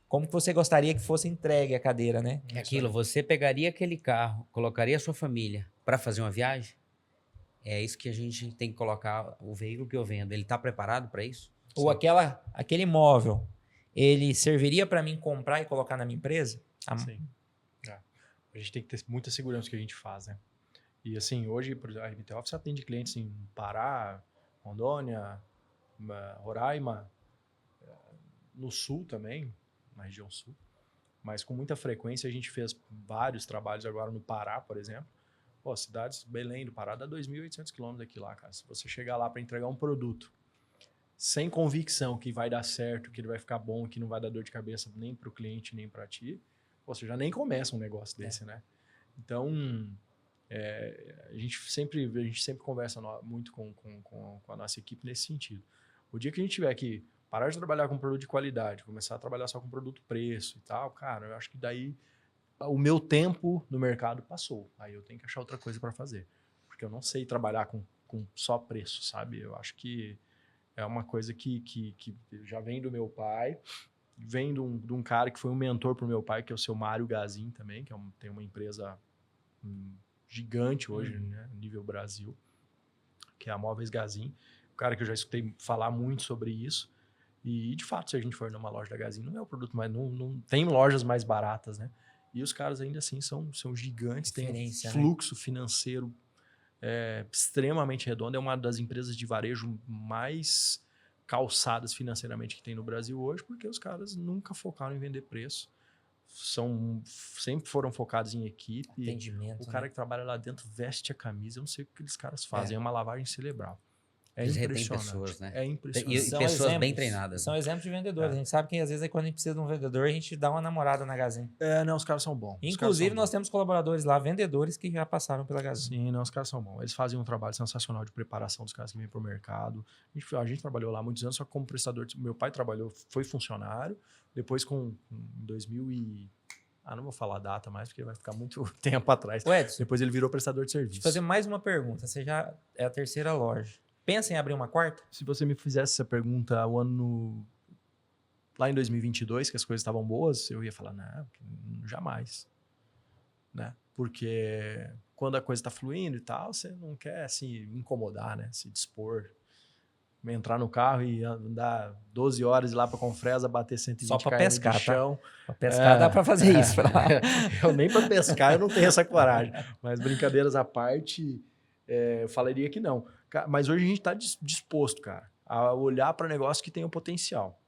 como que você gostaria que fosse entregue a cadeira, né? É aquilo, você pegaria aquele carro, colocaria a sua família para fazer uma viagem? É isso que a gente tem que colocar o veículo que eu vendo. Ele está preparado para isso? Ou aquele imóvel, ele serviria para mim comprar e colocar na minha empresa? Sim. A gente tem que ter muita segurança no que a gente faz, né? E assim, hoje, por exemplo, a RBT Office atende clientes em Pará, Rondônia, Roraima, no sul também, na região sul. Mas com muita frequência a gente fez vários trabalhos agora no Pará, por exemplo. Pô, cidades, Belém do Pará dá 2.800 quilômetros daqui lá, cara. Se você chegar lá para entregar um produto sem convicção que vai dar certo, que ele vai ficar bom, que não vai dar dor de cabeça nem para o cliente, nem para ti, você já nem começa um negócio desse, né? Então, a gente sempre conversa muito com a nossa equipe nesse sentido. O dia que a gente tiver que parar de trabalhar com produto de qualidade, começar a trabalhar só com produto preço e tal, cara, eu acho que daí o meu tempo no mercado passou. Aí eu tenho que achar outra coisa para fazer. Porque eu não sei trabalhar com só preço, sabe? Eu acho que é uma coisa que já vem do meu pai, vem de um cara que foi um mentor pro meu pai, que é o seu Mário Gazin também, que tem uma empresa gigante hoje, né, nível Brasil, que é a Móveis Gazin. O cara que eu já escutei falar muito sobre isso. E, de fato, se a gente for numa loja da Gazin, não é o produto mais... Não tem lojas mais baratas, né? E os caras ainda assim são gigantes, têm um fluxo financeiro extremamente redondo. É uma das empresas de varejo mais calçadas financeiramente que tem no Brasil hoje, porque os caras nunca focaram em vender preço. Sempre foram focados em equipe. Atendimento. O cara que trabalha lá dentro veste a camisa. Eu não sei o que aqueles caras fazem. É uma lavagem cerebral. Eles retêm pessoas, né? É impressionante. E pessoas bem treinadas. São exemplos de vendedores. A gente sabe que às vezes quando a gente precisa de um vendedor, a gente dá uma namorada na Gazin. Não, os caras são bons. Inclusive, nós temos colaboradores lá, vendedores, que já passaram pela Gazin. Sim, não, os caras são bons. Eles fazem um trabalho sensacional de preparação dos caras que vêm para o mercado. A gente trabalhou lá há muitos anos, só como prestador. Meu pai trabalhou, foi funcionário. Depois, em 2000 e... não vou falar a data mais, porque vai ficar muito tempo atrás. Edson, depois ele virou prestador de serviço. Deixa eu fazer mais uma pergunta. Você já é a terceira loja. Pensa em abrir uma quarta? Se você me fizesse essa pergunta lá em 2022, que as coisas estavam boas, eu ia falar, não, jamais. Né? Porque quando a coisa está fluindo e tal, você não quer se incomodar, né? Se dispor. entrar no carro e andar 12 horas e ir lá pra Confresa, bater 120 Só pra km pescar, de chão. Pra pescar dá pra fazer isso. Eu nem pra pescar eu não tenho essa coragem. Mas brincadeiras à parte, eu falaria que não. Mas hoje a gente tá disposto, cara, a olhar para negócio que tem o potencial.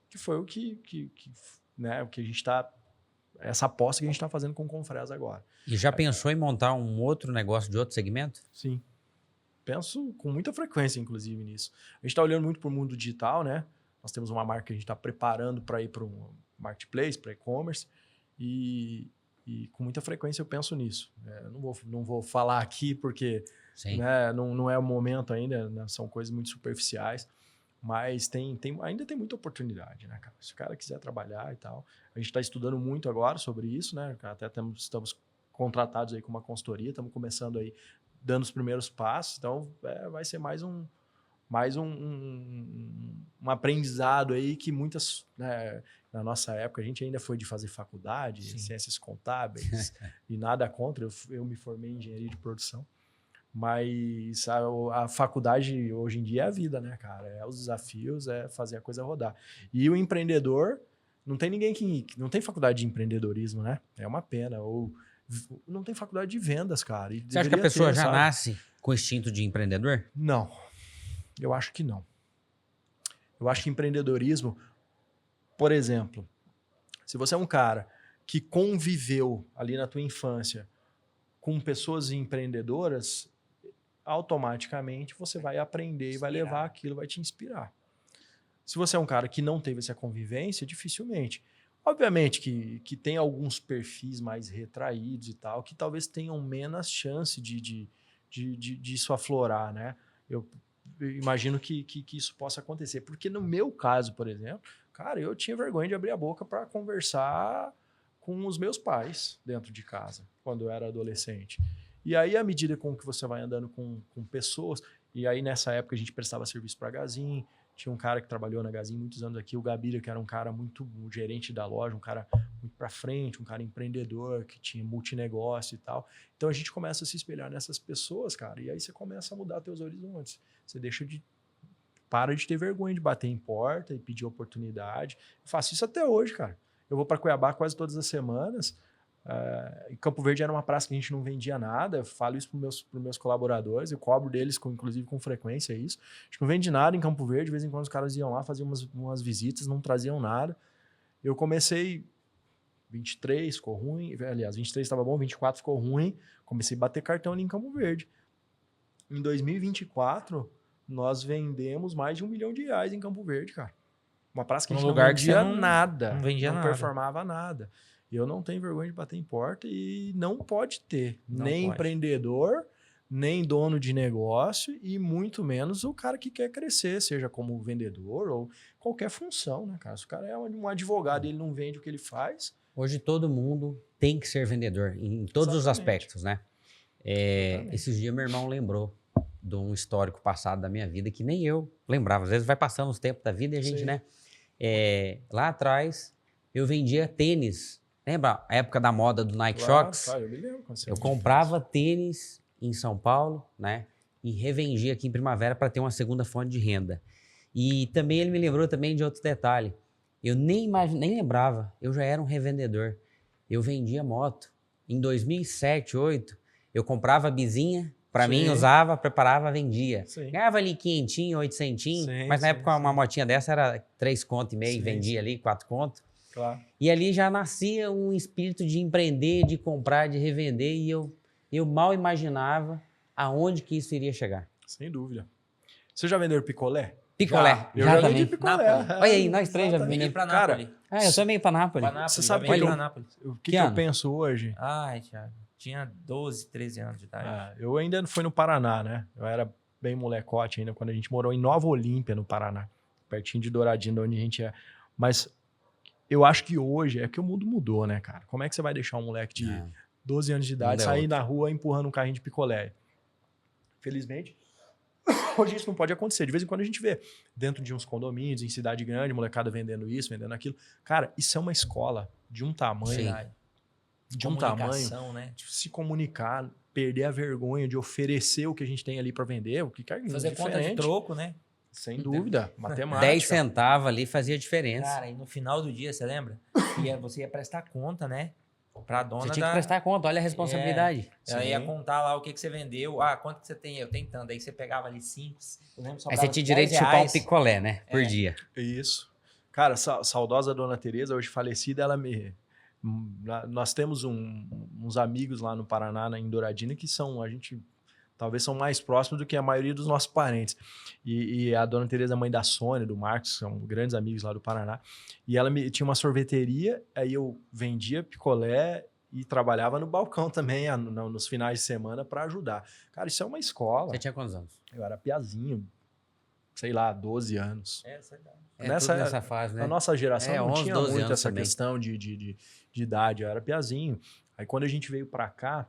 Que foi o né, o que a gente tá... Essa aposta que a gente tá fazendo com o Confresa agora. E já pensou em montar um outro negócio de outro segmento? Sim. Penso com muita frequência, inclusive, nisso. A gente está olhando muito para o mundo digital, né? Nós temos uma marca que a gente está preparando para ir para um marketplace, para e-commerce, e com muita frequência eu penso nisso. Eu não vou falar aqui porque né, não é o momento ainda, né? São coisas muito superficiais, mas ainda tem muita oportunidade, né, cara? Se o cara quiser trabalhar e tal. A gente está estudando muito agora sobre isso, né? Até estamos contratados aí com uma consultoria, estamos começando aí dando os primeiros passos, então vai ser mais um aprendizado aí que muitas, né, na nossa época, a gente ainda foi de fazer faculdade, ciências contábeis, e nada contra, eu me formei em engenharia de produção, mas a faculdade hoje em dia é a vida, né, cara? É os desafios, é fazer a coisa rodar. E o empreendedor, não tem ninguém que não tem faculdade de empreendedorismo, né? É uma pena, ou não tem faculdade de vendas, cara. Você acha que a pessoa já nasce com instinto de empreendedor? Não, eu acho que não. Eu acho que empreendedorismo, por exemplo, se você é um cara que conviveu ali na tua infância com pessoas empreendedoras, automaticamente você vai aprender e vai levar aquilo, vai te inspirar. Se você é um cara que não teve essa convivência, dificilmente. Obviamente que tem alguns perfis mais retraídos e tal, que talvez tenham menos chance de isso aflorar, né? Eu imagino que isso possa acontecer. Porque no meu caso, por exemplo, cara, eu tinha vergonha de abrir a boca para conversar com os meus pais dentro de casa, quando eu era adolescente. E aí, à medida com que você vai andando com pessoas, e aí nessa época a gente prestava serviço para a Gazin, tinha um cara que trabalhou na Gazin muitos anos aqui, o Gabira, que era um cara muito gerente da loja, um cara muito para frente, um cara empreendedor, que tinha multinegócio e tal. Então a gente começa a se espelhar nessas pessoas, cara, e aí você começa a mudar teus horizontes. Você para de ter vergonha de bater em porta e pedir oportunidade. Eu faço isso até hoje, cara. Eu vou para Cuiabá quase todas as semanas. Em Campo Verde era uma praça que a gente não vendia nada. Eu falo isso para os meus colaboradores, eu cobro deles, inclusive com frequência isso. A gente não vende nada em Campo Verde, de vez em quando os caras iam lá, faziam umas visitas, não traziam nada. Eu comecei 23, ficou ruim. Aliás, 23 estava bom, 24 ficou ruim. Comecei a bater cartão ali em Campo Verde. Em 2024, nós vendemos mais de R$1 milhão em Campo Verde, cara. Uma praça que a gente não vendia nada. Não vendia nada. Performava nada. E eu não tenho vergonha de bater em porta e não pode ter nem empreendedor, nem dono de negócio e muito menos o cara que quer crescer, seja como vendedor ou qualquer função, né, cara? Se o cara é um advogado e ele não vende o que ele faz... Hoje todo mundo tem que ser vendedor em todos os aspectos, né? Esses dias meu irmão lembrou de um histórico passado da minha vida que nem eu lembrava. Às vezes vai passando os tempos da vida e a gente, né? Lá atrás eu vendia tênis. Lembra a época da moda do Nike Shox? Claro, eu me lembro. Eu comprava tênis em São Paulo, né? E revendia aqui em Primavera para ter uma segunda fonte de renda. E também ele me lembrou também de outro detalhe. Eu nem lembrava, eu já era um revendedor. Eu vendia moto. Em 2007, 2008, eu comprava a bizinha, para mim usava, preparava, vendia. Ganhava ali 500, 800, mas na época uma motinha dessa era 3,5 conto, vendia ali 4 conto. Claro. E ali já nascia um espírito de empreender, de comprar, de revender, e eu mal imaginava aonde que isso iria chegar. Sem dúvida. Você já vendeu picolé? Picolé. Eu já vendi picolé. Olha aí, nós três já vendemos. Pra Nápoles. Cara, eu também para Nápoles. Você sabe o que eu penso hoje? Ai, Thiago. Tinha 12, 13 anos de idade. Eu ainda não fui no Paraná, né? Eu era bem molecote ainda, quando a gente morou em Nova Olímpia, no Paraná. Pertinho de Douradinho, de onde a gente é. Mas... eu acho que hoje é que o mundo mudou, né, cara? Como é que você vai deixar um moleque de 12 anos de idade sair na rua empurrando um carrinho de picolé? Felizmente, hoje isso não pode acontecer. De vez em quando a gente vê dentro de uns condomínios, em cidade grande, molecada vendendo isso, vendendo aquilo. Cara, isso é uma escola de um tamanho. De um tamanho. Né? De se comunicar, perder a vergonha de oferecer o que a gente tem ali para vender, o que quer fazer conta de troco, né? Sem dúvida, matemática. 10 centavos ali fazia diferença. Cara, e no final do dia, você lembra? Você ia prestar conta, né? Pra dona Você tinha que prestar conta, olha a responsabilidade. Ela ia Sim. contar lá o que você vendeu. Ah, quanto que você tem? Eu tenho tanto. Aí você pegava ali 5. Eu lembro, Aí sobrava você tinha direito de chupar um R$10. picolé, né? Por dia. Isso. Cara, saudosa Dona Tereza, hoje falecida, ela me... Nós temos uns amigos lá no Paraná, em Douradina, que são, a gente... Talvez são mais próximos do que a maioria dos nossos parentes. E a Dona Tereza, mãe da Sônia, do Marcos, são grandes amigos lá do Paraná. E ela tinha uma sorveteria, aí eu vendia picolé e trabalhava no balcão também, nos finais de semana, para ajudar. Cara, isso é uma escola. Você tinha quantos anos? Eu era piazinho, sei lá, 12 anos. Essa idade. Nessa fase, né? Na nossa geração não 11, tinha 12 muito anos essa também. questão de idade, eu era piazinho. Aí quando a gente veio para cá,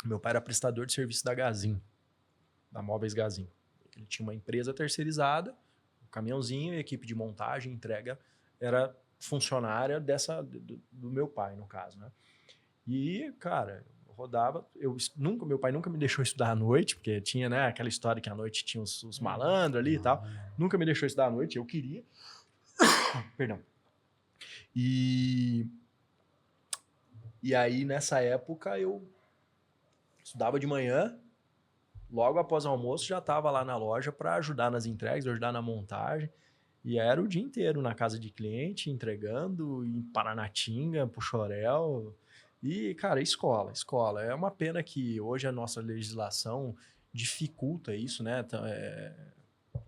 meu pai era prestador de serviço da Gazin, da Móveis Gazin. Ele tinha uma empresa terceirizada, um caminhãozinho, e a equipe de montagem, entrega, era funcionária do meu pai, no caso, né? E, cara, eu rodava, meu pai nunca me deixou estudar à noite, porque tinha, né, aquela história que à noite tinha os malandros ali e tal. Nunca me deixou estudar à noite, eu queria. Perdão. E aí, nessa época, eu estudava de manhã, logo após o almoço, já estava lá na loja para ajudar nas entregas, ajudar na montagem. E era o dia inteiro na casa de cliente, entregando, em Paranatinga, Puxorel. E, cara, escola. É uma pena que hoje a nossa legislação dificulta isso, né?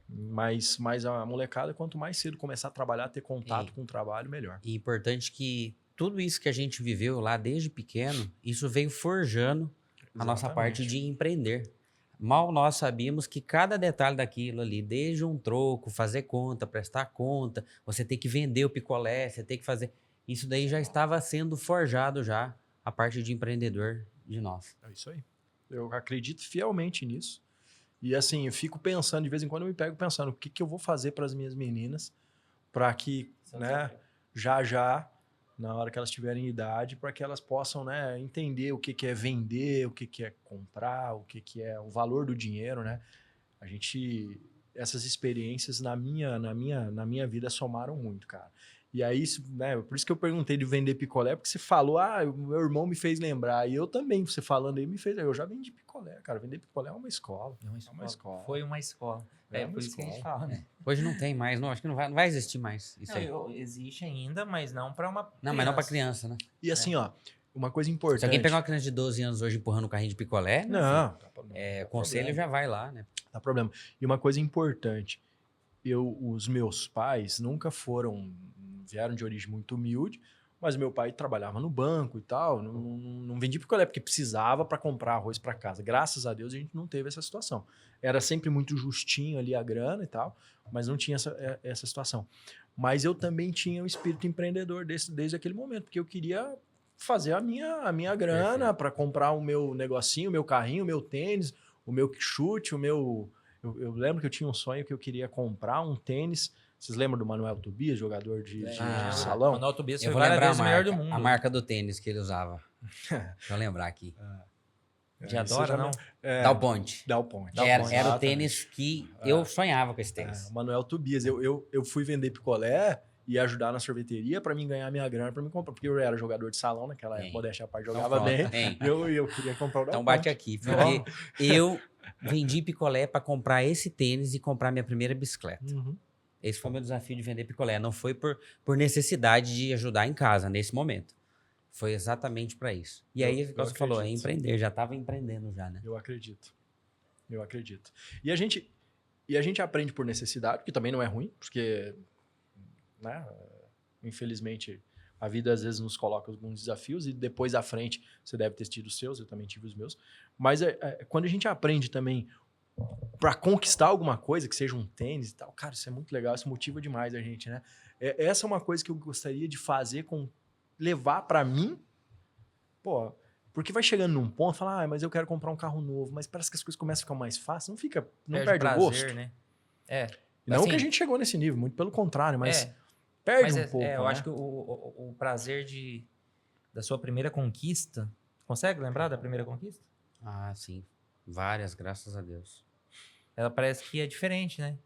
Mas a molecada, quanto mais cedo começar a trabalhar, ter contato com o trabalho, melhor. E importante que tudo isso que a gente viveu lá desde pequeno, isso veio forjando a nossa parte de empreender. Mal nós sabíamos que cada detalhe daquilo ali, desde um troco, fazer conta, prestar conta, você ter que vender o picolé, você ter que fazer... Isso daí já estava sendo forjado já, a parte de empreendedor de nós. É isso aí. Eu acredito fielmente nisso. E assim, eu fico pensando, de vez em quando eu me pego pensando, o que eu vou fazer para as minhas meninas para que, né, já, na hora que elas tiverem idade, para que elas possam, né, entender o que é vender, o que é comprar, o que é o valor do dinheiro, né? Essas experiências na minha vida somaram muito, cara. E aí, né, por isso que eu perguntei de vender picolé, porque você falou, o meu irmão me fez lembrar, e eu também, você falando aí, eu já vendi picolé, cara. Vender picolé é uma escola. É uma escola. Foi uma escola. É por isso que a gente fala, né? Hoje não tem mais, não, acho que não vai existir mais isso aí. Existe ainda, mas não para uma Não, mas não para criança, né? E assim, ó, uma coisa importante. Se alguém pegar uma criança de 12 anos hoje empurrando um carrinho de picolé, não, conselho já vai lá, né? Dá problema. E uma coisa importante, os meus pais nunca vieram de origem muito humilde, mas meu pai trabalhava no banco e tal, não vendia picolé porque precisava para comprar arroz para casa. Graças a Deus a gente não teve essa situação. Era sempre muito justinho ali a grana e tal, mas não tinha essa situação. Mas eu também tinha o espírito empreendedor desde aquele momento, porque eu queria fazer a minha grana para comprar o meu negocinho, o meu carrinho, o meu tênis, o meu chute, eu lembro que eu tinha um sonho que eu queria comprar um tênis. Vocês lembram do Manuel Tobias, jogador de salão? Manuel Tobias Eu foi vou lembrar várias vezes o melhor do mundo. a marca do tênis que ele usava. Deixa eu lembrar aqui. De Adora, não? Dal Ponte. Dal Ponte. Era o tênis que eu sonhava com esse tênis. Manuel Tobias. Eu fui vender picolé e ajudar na sorveteria para mim ganhar minha grana para me comprar. Porque eu era jogador de salão naquela época, modéstia à parte, jogava bem. Eu queria comprar o Dal Então Ponte. bate aqui, porque eu vendi picolé para comprar esse tênis e comprar minha primeira bicicleta. Uhum. Esse foi o meu desafio de vender picolé. Não foi por necessidade de ajudar em casa nesse momento. Foi exatamente para isso. E aí, como você falou, é empreender. Já estava empreendendo já, né? Eu acredito. E a gente aprende por necessidade, que também não é ruim, porque, né, infelizmente, a vida às vezes nos coloca alguns desafios e depois à frente você deve ter tido os seus, eu também tive os meus. Mas quando a gente aprende também para conquistar alguma coisa, que seja um tênis e tal, cara, isso é muito legal, isso motiva demais a gente, né? Essa é uma coisa que eu gostaria de fazer, levar para mim, porque vai chegando num ponto, fala, mas eu quero comprar um carro novo, mas parece que as coisas começam a ficar mais fáceis, não perde o gosto. Né? Não assim, que a gente chegou nesse nível, muito pelo contrário, mas perde um pouco, eu né? acho que o prazer da sua primeira conquista, consegue lembrar da primeira conquista? Ah, sim. Várias, graças a Deus. Ela parece que é diferente, né?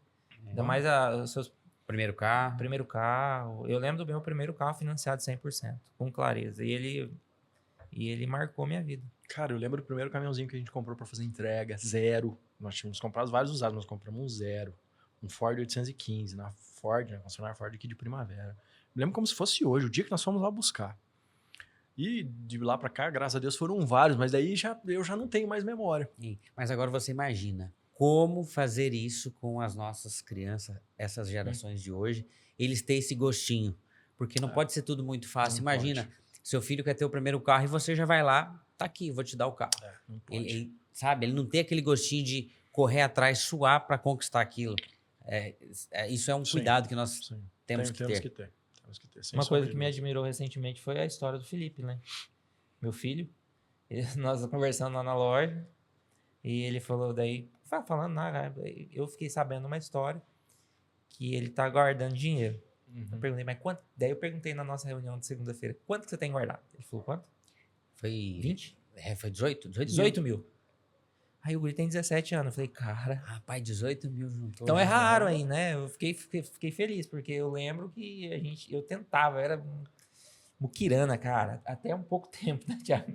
Ainda mais os seus Primeiro carro. primeiro carro. Eu lembro do meu primeiro carro financiado 100%, com clareza. E ele marcou minha vida. Cara, eu lembro do primeiro caminhãozinho que a gente comprou pra fazer entrega, zero. Nós tínhamos comprado vários usados, nós compramos um zero. Um Ford 815, na Ford, na concessionária Ford aqui de Primavera. Me lembro como se fosse hoje, o dia que nós fomos lá buscar. E de lá pra cá, graças a Deus, foram vários, mas daí eu já não tenho mais memória. Mas agora você imagina como fazer isso com as nossas crianças, essas gerações de hoje, eles têm esse gostinho. Porque não pode ser tudo muito fácil. Não Imagina, pode. seu filho quer ter o primeiro carro e você já vai lá, tá aqui, vou te dar o carro. Não pode. Sabe, ele não tem aquele gostinho de correr atrás, suar para conquistar aquilo. Isso é um Sim, cuidado que nós sim. temos que ter. Temos que ter, sem Uma sombra coisa de que me dúvida. admirou recentemente foi a história do Felipe, né? Meu filho. Nós conversando lá na loja. E ele falou daí... Falando nada. Eu fiquei sabendo uma história. Que ele tá guardando dinheiro. Eu perguntei, mas quanto? Daí eu perguntei na nossa reunião de segunda-feira. Quanto que você tem guardado? Ele falou, quanto? Foi 20? Foi 18? 18 mil. Aí o guri tem 17 anos. Eu falei, cara... Rapaz, 18 mil juntou. Então é já. raro aí, né? Eu fiquei feliz, porque eu lembro que eu tentava, eu era muquirana, cara, até um pouco tempo, né, Thiago?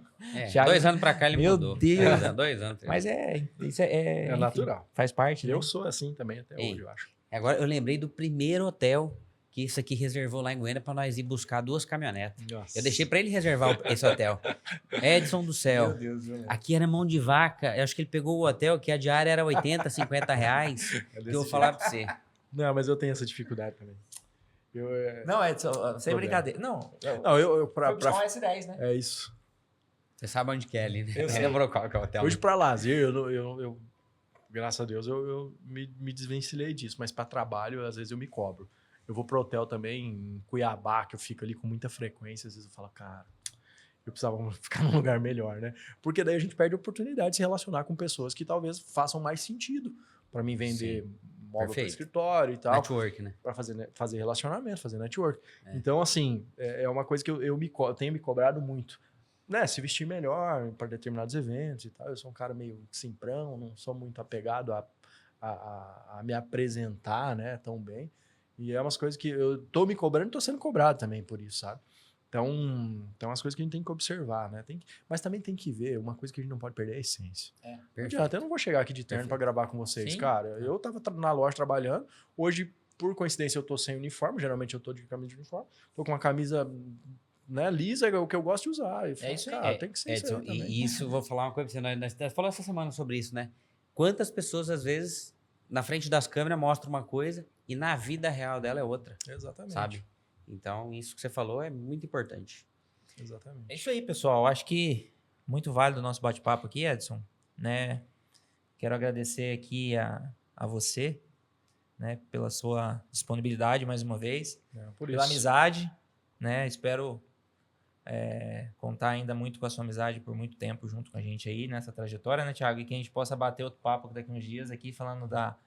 Thiago- 2 anos pra cá ele Meu mudou. Deus. 2 anos. 3 Mas isso É enfim, natural. faz parte, né? Eu sou assim também até Ei. hoje, eu acho. Agora eu lembrei do primeiro hotel que isso aqui reservou lá em Goiânia pra nós ir buscar 2 caminhonetas. Nossa. Eu deixei pra ele reservar esse hotel. Edson do céu. Meu Deus, meu. Aqui era mão de vaca. Eu acho que ele pegou o hotel que a diária era 80, 50 reais. É Que eu desse vou jeito. falar pra você. Não, mas eu tenho essa dificuldade também. Não, Edson, sem Problema. brincadeira. Não, Não, eu foi pra, buscar um S10, né? É isso. Você sabe onde que é ali, né? Eu Você sei. lembrou qual que é o hotel? Hoje, né? pra lazer, eu graças a Deus, eu me desvencilhei disso. Mas pra trabalho, às vezes eu me cobro. Eu vou pro hotel também em Cuiabá, que eu fico ali com muita frequência. Às vezes eu falo, cara, eu precisava ficar num lugar melhor, né? Porque daí a gente perde a oportunidade de se relacionar com pessoas que talvez façam mais sentido pra mim vender móvel para Perfeito. escritório e tal. Network, né? Para fazer relacionamento, fazer network. É. Então, assim, é uma coisa que eu tenho me cobrado muito. Né? Se vestir melhor para determinados eventos e tal. Eu sou um cara meio simprão, não sou muito apegado a me apresentar, né, tão bem. E é umas coisas que eu tô me cobrando e tô sendo cobrado também por isso, sabe? Então, tem umas coisas que a gente tem que observar, né? Mas também tem que ver, uma coisa que a gente não pode perder é a essência. Não Perfeito. adianta, eu não vou chegar aqui de terno Perfeito. para gravar com vocês, Sim. cara. Eu tava na loja trabalhando, hoje, por coincidência, eu tô sem uniforme, geralmente eu tô de camisa de uniforme, tô com uma camisa, né, lisa, é o que eu gosto de usar. E falo, isso aí. cara, tem que ser Edson, isso aí também. e isso, eu vou falar uma coisa pra você. Nós falamos essa semana sobre isso, né? Quantas pessoas, às vezes, na frente das câmeras mostram uma coisa e na vida real dela é outra, Exatamente. sabe? Então, isso que você falou é muito importante. Exatamente. É isso aí, pessoal. Acho que muito válido o nosso bate-papo aqui, Edson, né? Quero agradecer aqui a você, né, pela sua disponibilidade mais uma vez, Por pela isso. amizade, né? Espero contar ainda muito com a sua amizade por muito tempo junto com a gente aí nessa trajetória, né, Thiago? E que a gente possa bater outro papo daqui uns dias aqui falando da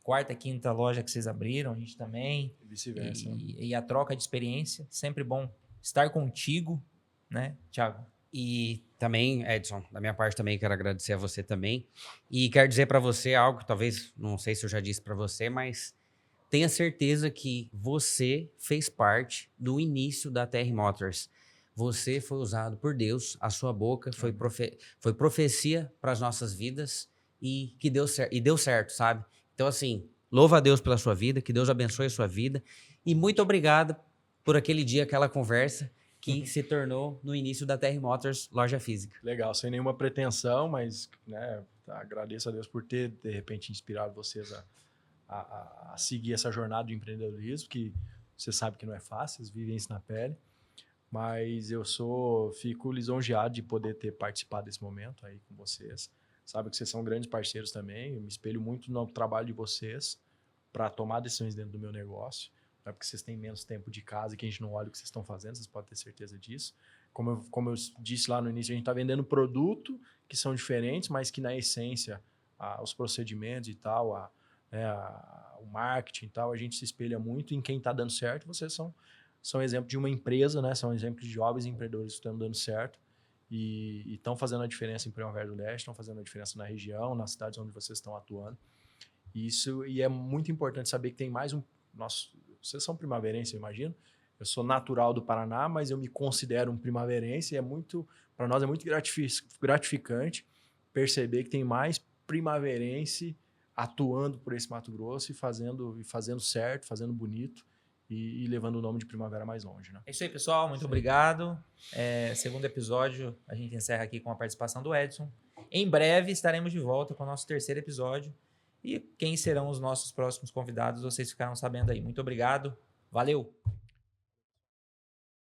quarta, quinta loja que vocês abriram, a gente também. E vice-versa. né? E a troca de experiência. Sempre bom estar contigo, né, Thiago? E também, Edson, da minha parte também quero agradecer a você também. E quero dizer para você algo que talvez, não sei se eu já disse para você, mas tenha certeza que você fez parte do início da TR Motors. Você foi usado por Deus, a sua boca foi profecia para as nossas vidas e que deu certo, sabe? Então, assim, louva a Deus pela sua vida, que Deus abençoe a sua vida. E muito obrigado por aquele dia, aquela conversa que se tornou no início da TR Motors loja física. Legal, sem nenhuma pretensão, mas né, agradeço a Deus por ter, de repente, inspirado vocês a seguir essa jornada de empreendedorismo, que você sabe que não é fácil, vocês vivem isso na pele. Mas fico lisonjeado de poder ter participado desse momento aí com vocês. Sabe que vocês são grandes parceiros também. Eu me espelho muito no trabalho de vocês para tomar decisões dentro do meu negócio. Não é porque vocês têm menos tempo de casa que a gente não olha o que vocês estão fazendo, vocês podem ter certeza disso. Como eu disse lá no início, a gente está vendendo produto que são diferentes, mas que na essência, os procedimentos e tal, o marketing e tal, a gente se espelha muito em quem está dando certo. Vocês são exemplo de uma empresa, né? São exemplos de jovens empreendedores que estão dando certo e estão fazendo a diferença em Primavera do Leste, estão fazendo a diferença na região, nas cidades onde vocês estão atuando. E é muito importante saber que tem mais um... Nossa, vocês são primaverenses, eu imagino. Eu sou natural do Paraná, mas eu me considero um primaverense e para nós é muito gratificante perceber que tem mais primaverense atuando por esse Mato Grosso e fazendo certo, fazendo bonito e levando o nome de Primavera mais longe, né? É isso aí, pessoal. Muito obrigado. Segundo episódio, a gente encerra aqui com a participação do Edson. Em breve estaremos de volta com o nosso terceiro episódio. E quem serão os nossos próximos convidados, vocês ficaram sabendo aí. Muito obrigado. Valeu!